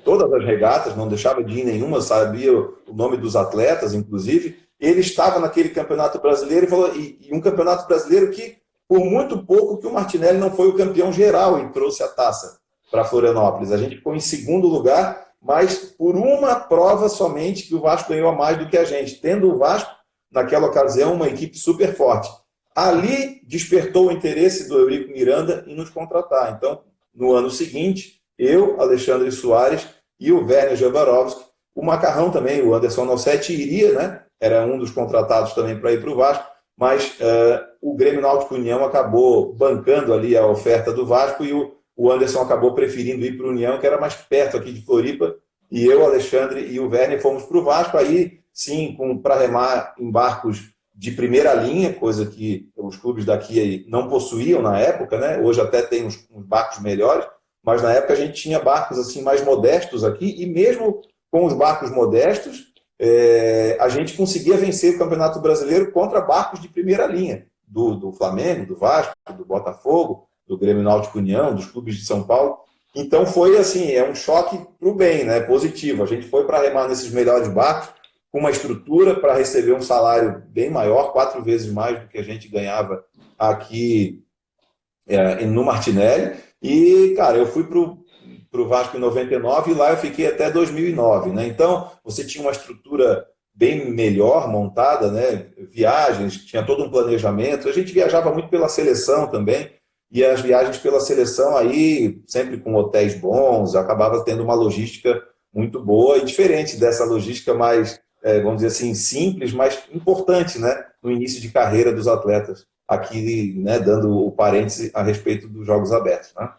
todas as regatas, não deixava de ir nenhuma, sabia o nome dos atletas, inclusive. Ele estava naquele campeonato brasileiro e um campeonato brasileiro que, por muito pouco, que o Martinelli não foi o campeão geral e trouxe a taça para Florianópolis. A gente ficou em segundo lugar, mas por uma prova somente que o Vasco ganhou a mais do que a gente, tendo o Vasco naquela ocasião, uma equipe super forte. Ali despertou o interesse do Eurico Miranda em nos contratar. Então, no ano seguinte, eu, Alexandre Soares e o Werner Gevarovski, o Macarrão também, o Anderson Nossetti iria, né? Era um dos contratados também para ir para o Vasco, mas o Grêmio Náutico União acabou bancando ali a oferta do Vasco e o Anderson acabou preferindo ir para o União, que era mais perto aqui de Floripa, e eu, Alexandre e o Werner fomos para o Vasco, aí sim, para remar em barcos de primeira linha, coisa que os clubes daqui não possuíam na época, né? Hoje até tem uns barcos melhores, mas na época a gente tinha barcos assim mais modestos aqui, e mesmo com os barcos modestos, a gente conseguia vencer o Campeonato Brasileiro contra barcos de primeira linha, do Flamengo, do Vasco, do Botafogo, do Grêmio Náutico União, dos clubes de São Paulo. Então foi assim, um choque para o bem, né? Positivo. A gente foi para remar nesses melhores barcos, com uma estrutura para receber um salário bem maior, 4 vezes mais do que a gente ganhava aqui no Martinelli. E, cara, eu fui para o Vasco em 99 e lá eu fiquei até 2009, né? Então, você tinha uma estrutura bem melhor montada, né? Viagens, tinha todo um planejamento. A gente viajava muito pela seleção também, e as viagens pela seleção aí, sempre com hotéis bons, acabava tendo uma logística muito boa e diferente dessa logística mais, vamos dizer assim, simples, mas importante, né, no início de carreira dos atletas. Aqui, né, dando o parêntese a respeito dos Jogos Abertos, né?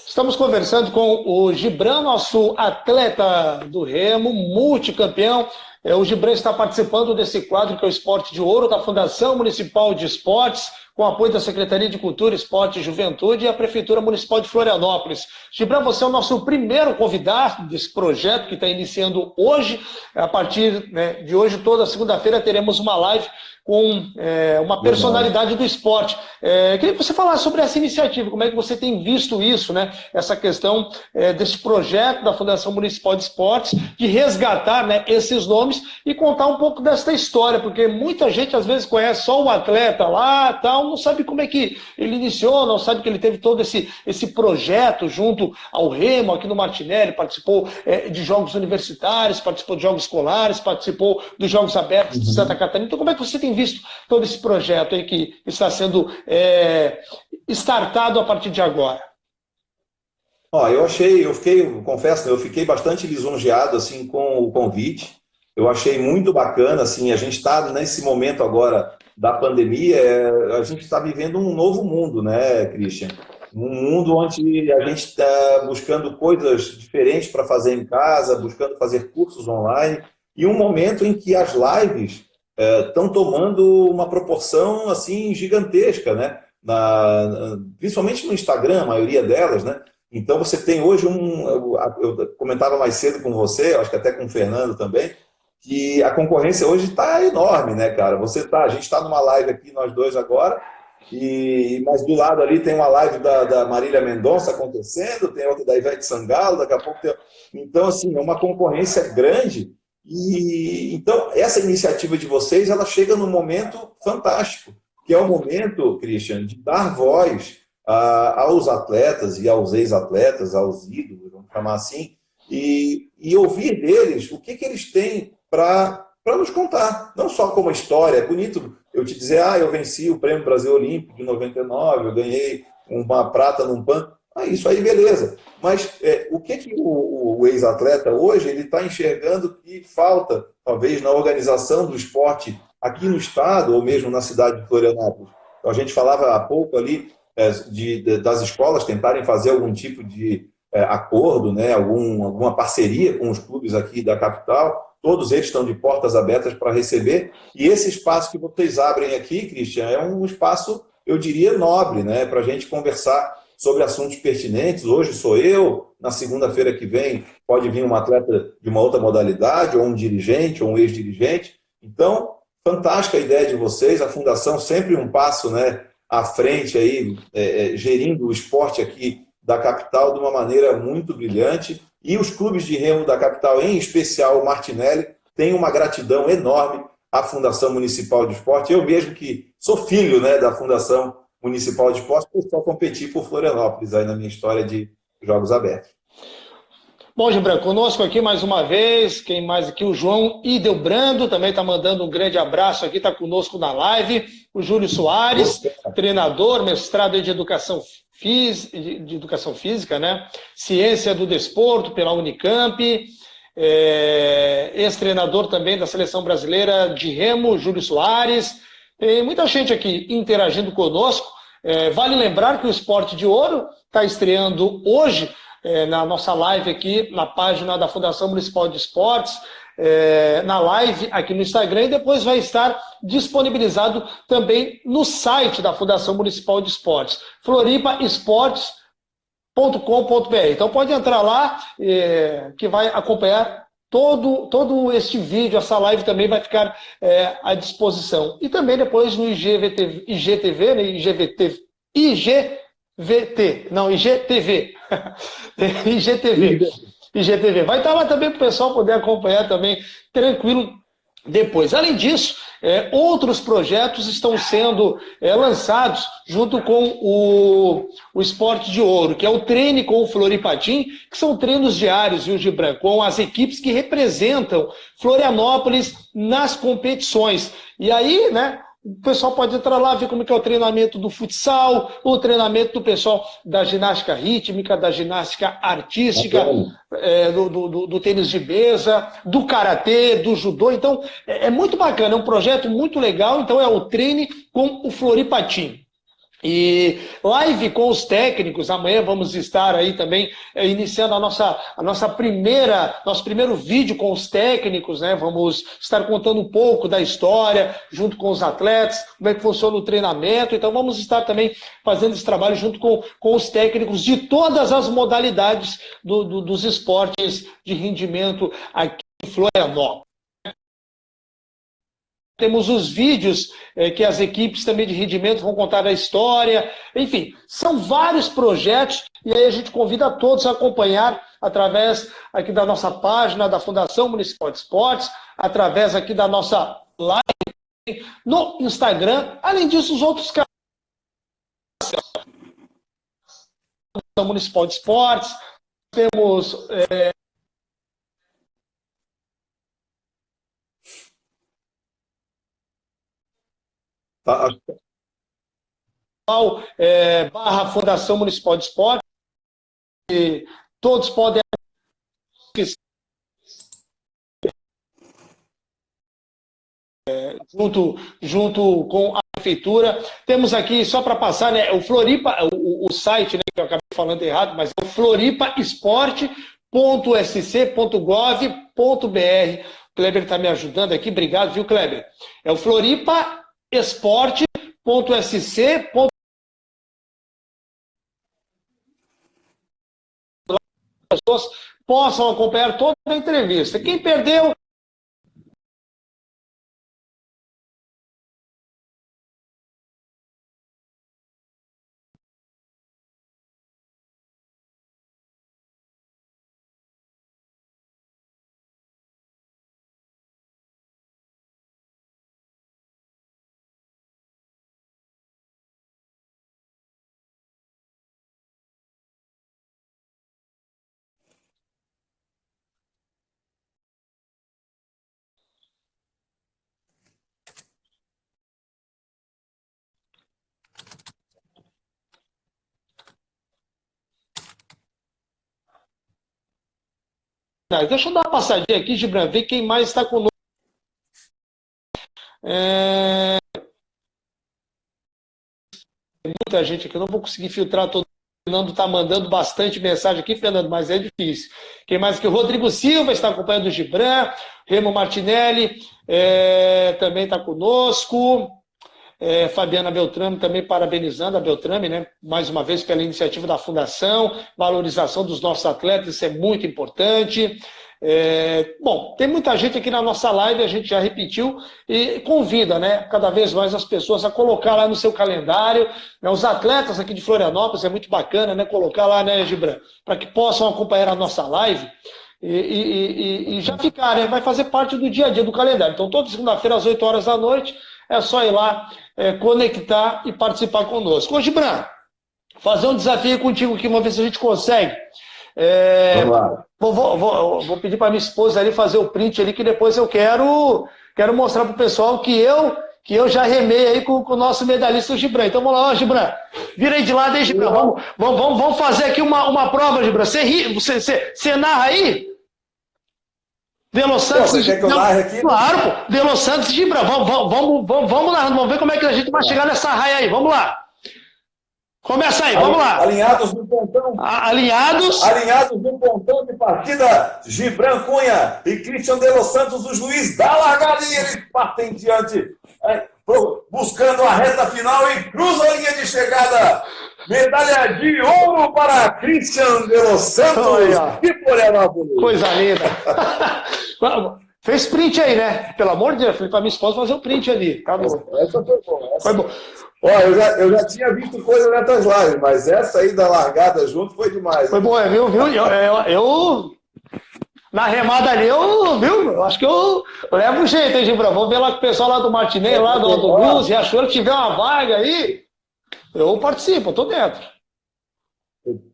Estamos conversando com o Gibran, nosso atleta do remo, multicampeão. O Gibran está participando desse quadro que é o Esporte de Ouro, da Fundação Municipal de Esportes, com apoio da Secretaria de Cultura, Esporte e Juventude e a Prefeitura Municipal de Florianópolis. Gibran, você é o nosso primeiro convidado desse projeto que está iniciando hoje. A partir, né, de hoje, toda segunda-feira, teremos uma live com uma personalidade do esporte. Queria que você falasse sobre essa iniciativa, como é que você tem visto isso, né? Essa questão desse projeto da Fundação Municipal de Esportes, de resgatar, né, esses nomes e contar um pouco dessa história, porque muita gente às vezes conhece só o atleta lá, tal, não sabe como é que ele iniciou, não sabe que ele teve todo esse projeto junto ao remo aqui no Martinelli, participou de jogos universitários, participou de jogos escolares, participou dos Jogos Abertos de Santa Catarina. Então, como é que você tem visto todo esse projeto aí que está sendo startado a partir de agora? Eu fiquei bastante lisonjeado assim com o convite. Eu achei muito bacana, assim, a gente está nesse momento agora da pandemia, a gente está vivendo um novo mundo, né, Christian? Um mundo onde a gente está buscando coisas diferentes para fazer em casa, buscando fazer cursos online, e um momento em que as lives estão tomando uma proporção assim gigantesca, né? Principalmente no Instagram, a maioria delas, né? Então você tem hoje eu comentava mais cedo com você, acho que até com o Fernando também, que a concorrência hoje está enorme, né, cara? A gente está numa live aqui, nós dois agora, mas do lado ali tem uma live da Marília Mendonça acontecendo, tem outra da Ivete Sangalo, daqui a pouco tem... Então, assim, é uma concorrência grande. E então, essa iniciativa de vocês, ela chega num momento fantástico, que é o momento, Christian, de dar voz aos atletas e aos ex-atletas, aos ídolos, vamos chamar assim, e ouvir deles o que eles têm para nos contar. Não só como história, é bonito eu te dizer, eu venci o Prêmio Brasil Olímpico de 99, eu ganhei uma prata num PAN. Isso aí, beleza. Mas o que o ex-atleta hoje ele está enxergando que falta, talvez, na organização do esporte aqui no estado ou mesmo na cidade de Florianópolis? Então, a gente falava há pouco ali das escolas tentarem fazer algum tipo de acordo, né, alguma parceria com os clubes aqui da capital. Todos eles estão de portas abertas para receber. E esse espaço que vocês abrem aqui, Christian, é um espaço, eu diria, nobre, né, para a gente conversar sobre assuntos pertinentes. Hoje sou eu, na segunda-feira que vem pode vir um atleta de uma outra modalidade, ou um dirigente, ou um ex-dirigente. Então, fantástica a ideia de vocês, a Fundação sempre um passo, né, à frente, aí, gerindo o esporte aqui da capital de uma maneira muito brilhante. E os clubes de remo da capital, em especial o Martinelli, têm uma gratidão enorme à Fundação Municipal de Esporte. Eu mesmo que sou filho, né, da Fundação Municipal de Esporte, eu só competi por Florianópolis aí na minha história de Jogos Abertos. Bom, Gibran, conosco aqui mais uma vez, quem mais aqui? O João Idelbrando também está mandando um grande abraço aqui, está conosco na live. O Júlio Soares, treinador, mestrado de Educação Física, né? Ciência do Desporto pela Unicamp, ex-treinador também da Seleção Brasileira de Remo, Júlio Soares. Tem muita gente aqui interagindo conosco. Vale lembrar que o Esporte de Ouro está estreando hoje na nossa live aqui, na página da Fundação Municipal de Esportes, na live aqui no Instagram, e depois vai estar disponibilizado também no site da Fundação Municipal de Esportes, floripaesportes.com.br. Então pode entrar lá, que vai acompanhar todo este vídeo, essa live também vai ficar à disposição. E também depois no IGTV, né, IGTV. Vai estar lá também para o pessoal poder acompanhar também tranquilo depois. Além disso, outros projetos estão sendo lançados junto com o Esporte de Ouro, que é o Treine com o Floripatim, que são treinos diários, viu, Gibran, com as equipes que representam Florianópolis nas competições. E aí, né, o pessoal pode entrar lá, ver como que é o treinamento do futsal, o treinamento do pessoal da ginástica rítmica, da ginástica artística, do tênis de mesa, do karatê, do judô. Então, é muito bacana, é um projeto muito legal. Então, é o Treine com o Floripatim. E live com os técnicos, amanhã vamos estar aí também iniciando nosso primeiro vídeo com os técnicos, né? Vamos estar contando um pouco da história, junto com os atletas, como é que funciona o treinamento. Então vamos estar também fazendo esse trabalho junto com os técnicos de todas as modalidades dos esportes de rendimento aqui em Florianópolis. Temos os vídeos que as equipes também de rendimento vão contar a história. Enfim, são vários projetos e aí a gente convida a todos a acompanhar através aqui da nossa página da Fundação Municipal de Esportes, através aqui da nossa live no Instagram. Além disso, os outros canais da Fundação Municipal de Esportes. Temos... barra Fundação Municipal de Esporte, e todos podem junto com a prefeitura. Temos aqui, só para passar, né, o Floripa, o site, né, que eu acabei falando errado, mas é o floripaesporte.sc.gov.br. O Kleber está me ajudando aqui, obrigado, viu, Kleber? É o floripaesporte.sc.gov.br. pessoas possam acompanhar toda a entrevista. Quem perdeu, deixa eu dar uma passadinha aqui, Gibran, ver quem mais está conosco. Tem muita gente aqui, eu não vou conseguir filtrar todo. O Fernando está mandando bastante mensagem aqui, Fernando, mas é difícil. Quem mais aqui? O Rodrigo Silva está acompanhando o Gibran, Remo Martinelli também está conosco. Fabiana Beltrame também parabenizando a Beltrame, né? Mais uma vez pela iniciativa da Fundação, valorização dos nossos atletas, isso é muito importante. Bom, tem muita gente aqui na nossa live, a gente já repetiu, e convida, né, cada vez mais as pessoas a colocar lá no seu calendário, né, os atletas aqui de Florianópolis, é muito bacana, né, colocar lá, né, Gibran, para que possam acompanhar a nossa live e já ficar, né, vai fazer parte do dia a dia do calendário. Então, toda segunda-feira às 8 horas da noite, é só ir lá, conectar e participar conosco. Ô, Gibran, fazer um desafio contigo aqui, vamos ver se a gente consegue. Vamos lá. Vou pedir para minha esposa ali fazer o print ali, que depois eu quero mostrar para o pessoal que eu já remei aí com o nosso medalhista Gibran. Então vamos lá, ó, Gibran. Vira aí de lado aí, Gibran. Vamos fazer aqui uma prova, Gibran. Você narra aí? Veloz Santos. Você quer que eu narre aqui? Claro, pô. Veloz Santos e Gibran. Vamos lá, vamos ver como é que a gente vai chegar nessa raia aí. Vamos lá. Começa aí, vamos lá. Alinhados no pontão. Alinhados no pontão de partida, Gibran Cunha e Christian de Los Santos, o juiz da largada, e eles partem diante, buscando a reta final e cruza a linha de chegada. Medalha de ouro para Christian de Los Santos de Florianópolis. Coisa linda. Fez print aí, né? Pelo amor de Deus, falei para minha esposa fazer um print ali. Tá bom. Essa foi boa. Foi bom. Ó, eu já tinha visto coisa nessas lives, mas essa aí da largada junto foi demais. Foi bom, viu? Eu na remada ali, eu acho que eu levo um jeito, hein, Gibran? Vamos ver lá com o pessoal lá do Martinez, lá do Luz, e achou que tiver uma vaga aí, eu participo, eu tô dentro.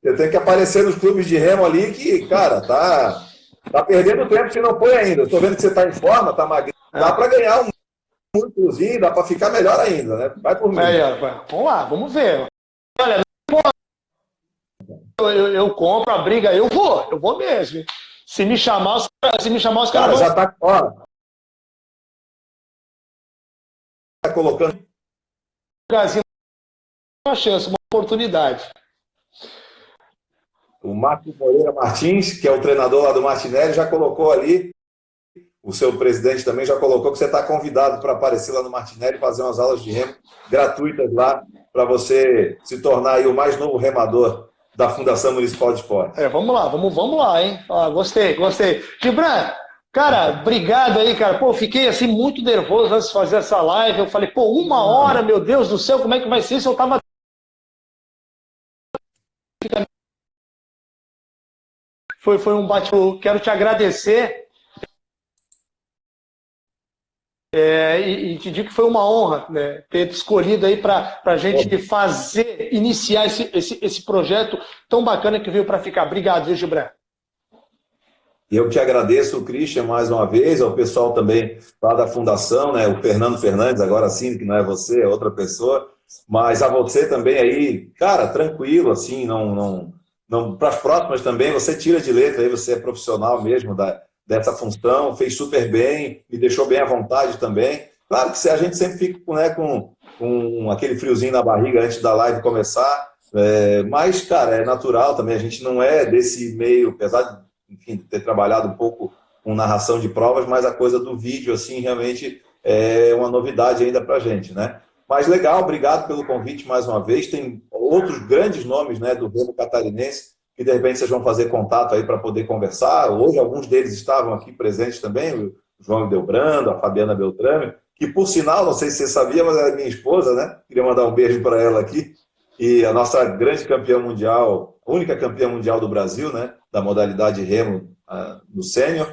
Eu tenho que aparecer nos clubes de remo ali que, cara, tá perdendo tempo se não foi ainda. Eu tô vendo que você tá em forma, tá magrinho. Dá para ganhar um muitozinho, dá para ficar melhor ainda, né? Vai por mim. Vamos lá, vamos ver. Olha, eu compro a briga, eu vou mesmo. Se me chamar, os caras já tá, ó. Tá colocando uma chance, uma oportunidade. O Marco Moreira Martins, que é o treinador lá do Martinelli, já colocou ali. O seu presidente também já colocou que você está convidado para aparecer lá no Martinelli e fazer umas aulas de remo gratuitas lá, para você se tornar aí o mais novo remador da Fundação Municipal de Esporte. Vamos lá, hein? Gostei. Gibran, cara, obrigado aí, cara. Pô, fiquei assim muito nervoso antes de fazer essa live. Eu falei, pô, 1 hora, meu Deus do céu, como é que vai ser isso? Eu tava... Foi um bate-papo. Quero te agradecer. E te digo que foi uma honra, né, ter te escolhido aí para a gente iniciar esse projeto tão bacana que veio para ficar. Obrigado, viu, Gibran? Eu te agradeço, o Christian, mais uma vez, ao pessoal também lá da Fundação, né, o Fernando Fernandes, agora sim, que não é você, é outra pessoa, mas a você também aí, cara, tranquilo, assim, não para as próximas também, você tira de letra aí, você é profissional mesmo dessa função, fez super bem, me deixou bem à vontade também. Claro que a gente sempre fica, né, com aquele friozinho na barriga antes da live começar, mas, cara, é natural também, a gente não é desse meio, apesar de, enfim, ter trabalhado um pouco com narração de provas, mas a coisa do vídeo, assim, realmente é uma novidade ainda pra gente, né? Mas legal, obrigado pelo convite mais uma vez. Tem outros grandes nomes, né, do remo catarinense e de repente vocês vão fazer contato aí para poder conversar. Hoje alguns deles estavam aqui presentes também, o João Delbrando, a Fabiana Beltrame, que por sinal, não sei se você sabia, mas é minha esposa, né? Queria mandar um beijo para ela aqui. E a nossa grande campeã mundial, a única campeã mundial do Brasil, né? Da modalidade remo do sênior.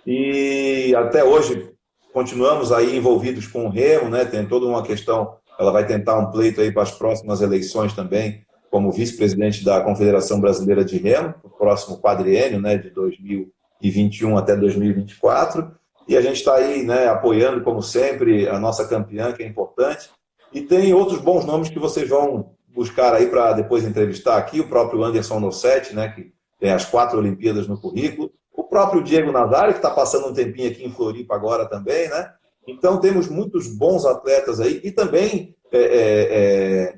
E até hoje continuamos aí envolvidos com o remo, né? Tem toda uma questão, ela vai tentar um pleito aí para as próximas eleições também, como vice-presidente da Confederação Brasileira de Remo, no próximo quadriênio, né, de 2021 até 2024, e a gente está aí, né, apoiando, como sempre, a nossa campeã, que é importante, e tem outros bons nomes que vocês vão buscar aí para depois entrevistar aqui, o próprio Anderson Nossetti, né, que tem as 4 Olimpíadas no currículo, o próprio Diego Nazário, que está passando um tempinho aqui em Floripa agora também, né, então temos muitos bons atletas aí, e também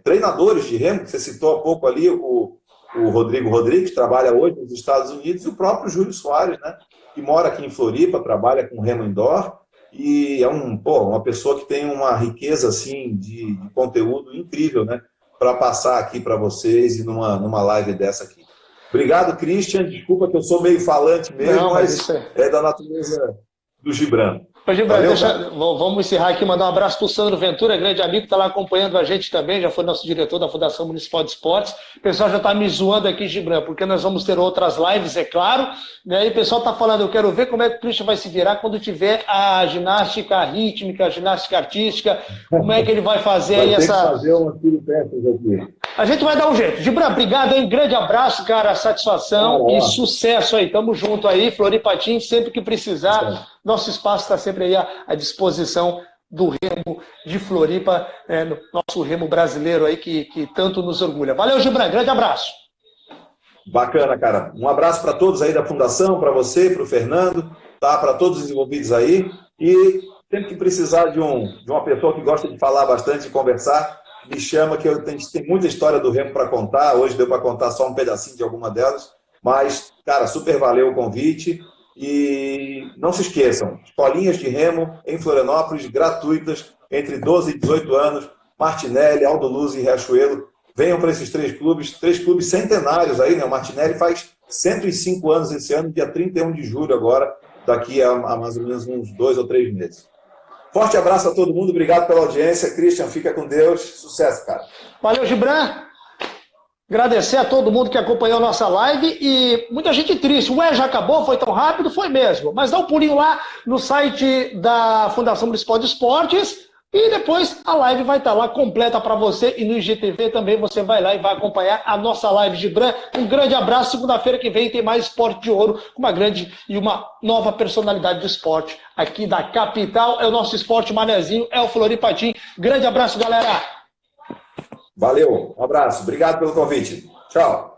treinadores de remo, que você citou há pouco ali, o Rodrigo Rodrigues, que trabalha hoje nos Estados Unidos, e o próprio Júlio Soares, né, que mora aqui em Floripa, trabalha com remo indoor, e é uma pessoa que tem uma riqueza assim, de conteúdo incrível, né, para passar aqui para vocês e numa live dessa aqui. Obrigado, Christian, desculpa que eu sou meio falante mesmo, não, mas é da natureza do Gibran. Ô, Gibran, vamos encerrar aqui, mandar um abraço para o Sandro Ventura, grande amigo, que está lá acompanhando a gente também, já foi nosso diretor da Fundação Municipal de Esportes. O pessoal já está me zoando aqui, Gibran, porque nós vamos ter outras lives, é claro, né? E o pessoal está falando, eu quero ver como é que o Christian vai se virar quando tiver a ginástica rítmica, a ginástica artística, como é que ele vai fazer aí essa... Vai fazer umas peripécias aqui. A gente vai dar um jeito. Gibran, obrigado, hein? Grande abraço, cara, satisfação e sucesso aí. Tamo junto aí, Floripatim, sempre que precisar. Nosso espaço está sempre aí à disposição do remo de Floripa, no nosso remo brasileiro aí que tanto nos orgulha. Valeu, Gibran, grande abraço. Bacana, cara. Um abraço para todos aí da Fundação, para você, para o Fernando, tá? Para todos os envolvidos aí. E sempre que precisar de uma pessoa que gosta de falar bastante, de conversar, me chama, que a gente tem muita história do remo para contar. Hoje deu para contar só um pedacinho de alguma delas. Mas, cara, super valeu o convite. E não se esqueçam, escolinhas de remo em Florianópolis, gratuitas, entre 12 e 18 anos, Martinelli, Aldo Luz e Riachuelo. Venham para esses 3 clubes centenários aí, né? O Martinelli faz 105 anos esse ano, dia 31 de julho agora, daqui a mais ou menos uns 2 ou 3 meses. Forte abraço a todo mundo, obrigado pela audiência. Christian, fica com Deus. Sucesso, cara. Valeu, Gibran. Agradecer a todo mundo que acompanhou a nossa live e muita gente triste. Ué, já acabou? Foi tão rápido? Foi mesmo. Mas dá um pulinho lá no site da Fundação Municipal de Esportes e depois a live vai estar lá completa para você e no IGTV também você vai lá e vai acompanhar a nossa live. Gibran, um grande abraço. Segunda-feira que vem tem mais Esporte de Ouro com uma grande e uma nova personalidade do esporte aqui da capital. É o nosso esporte manezinho, é o Floripatim. Grande abraço, galera. Valeu, um abraço. Obrigado pelo convite. Tchau.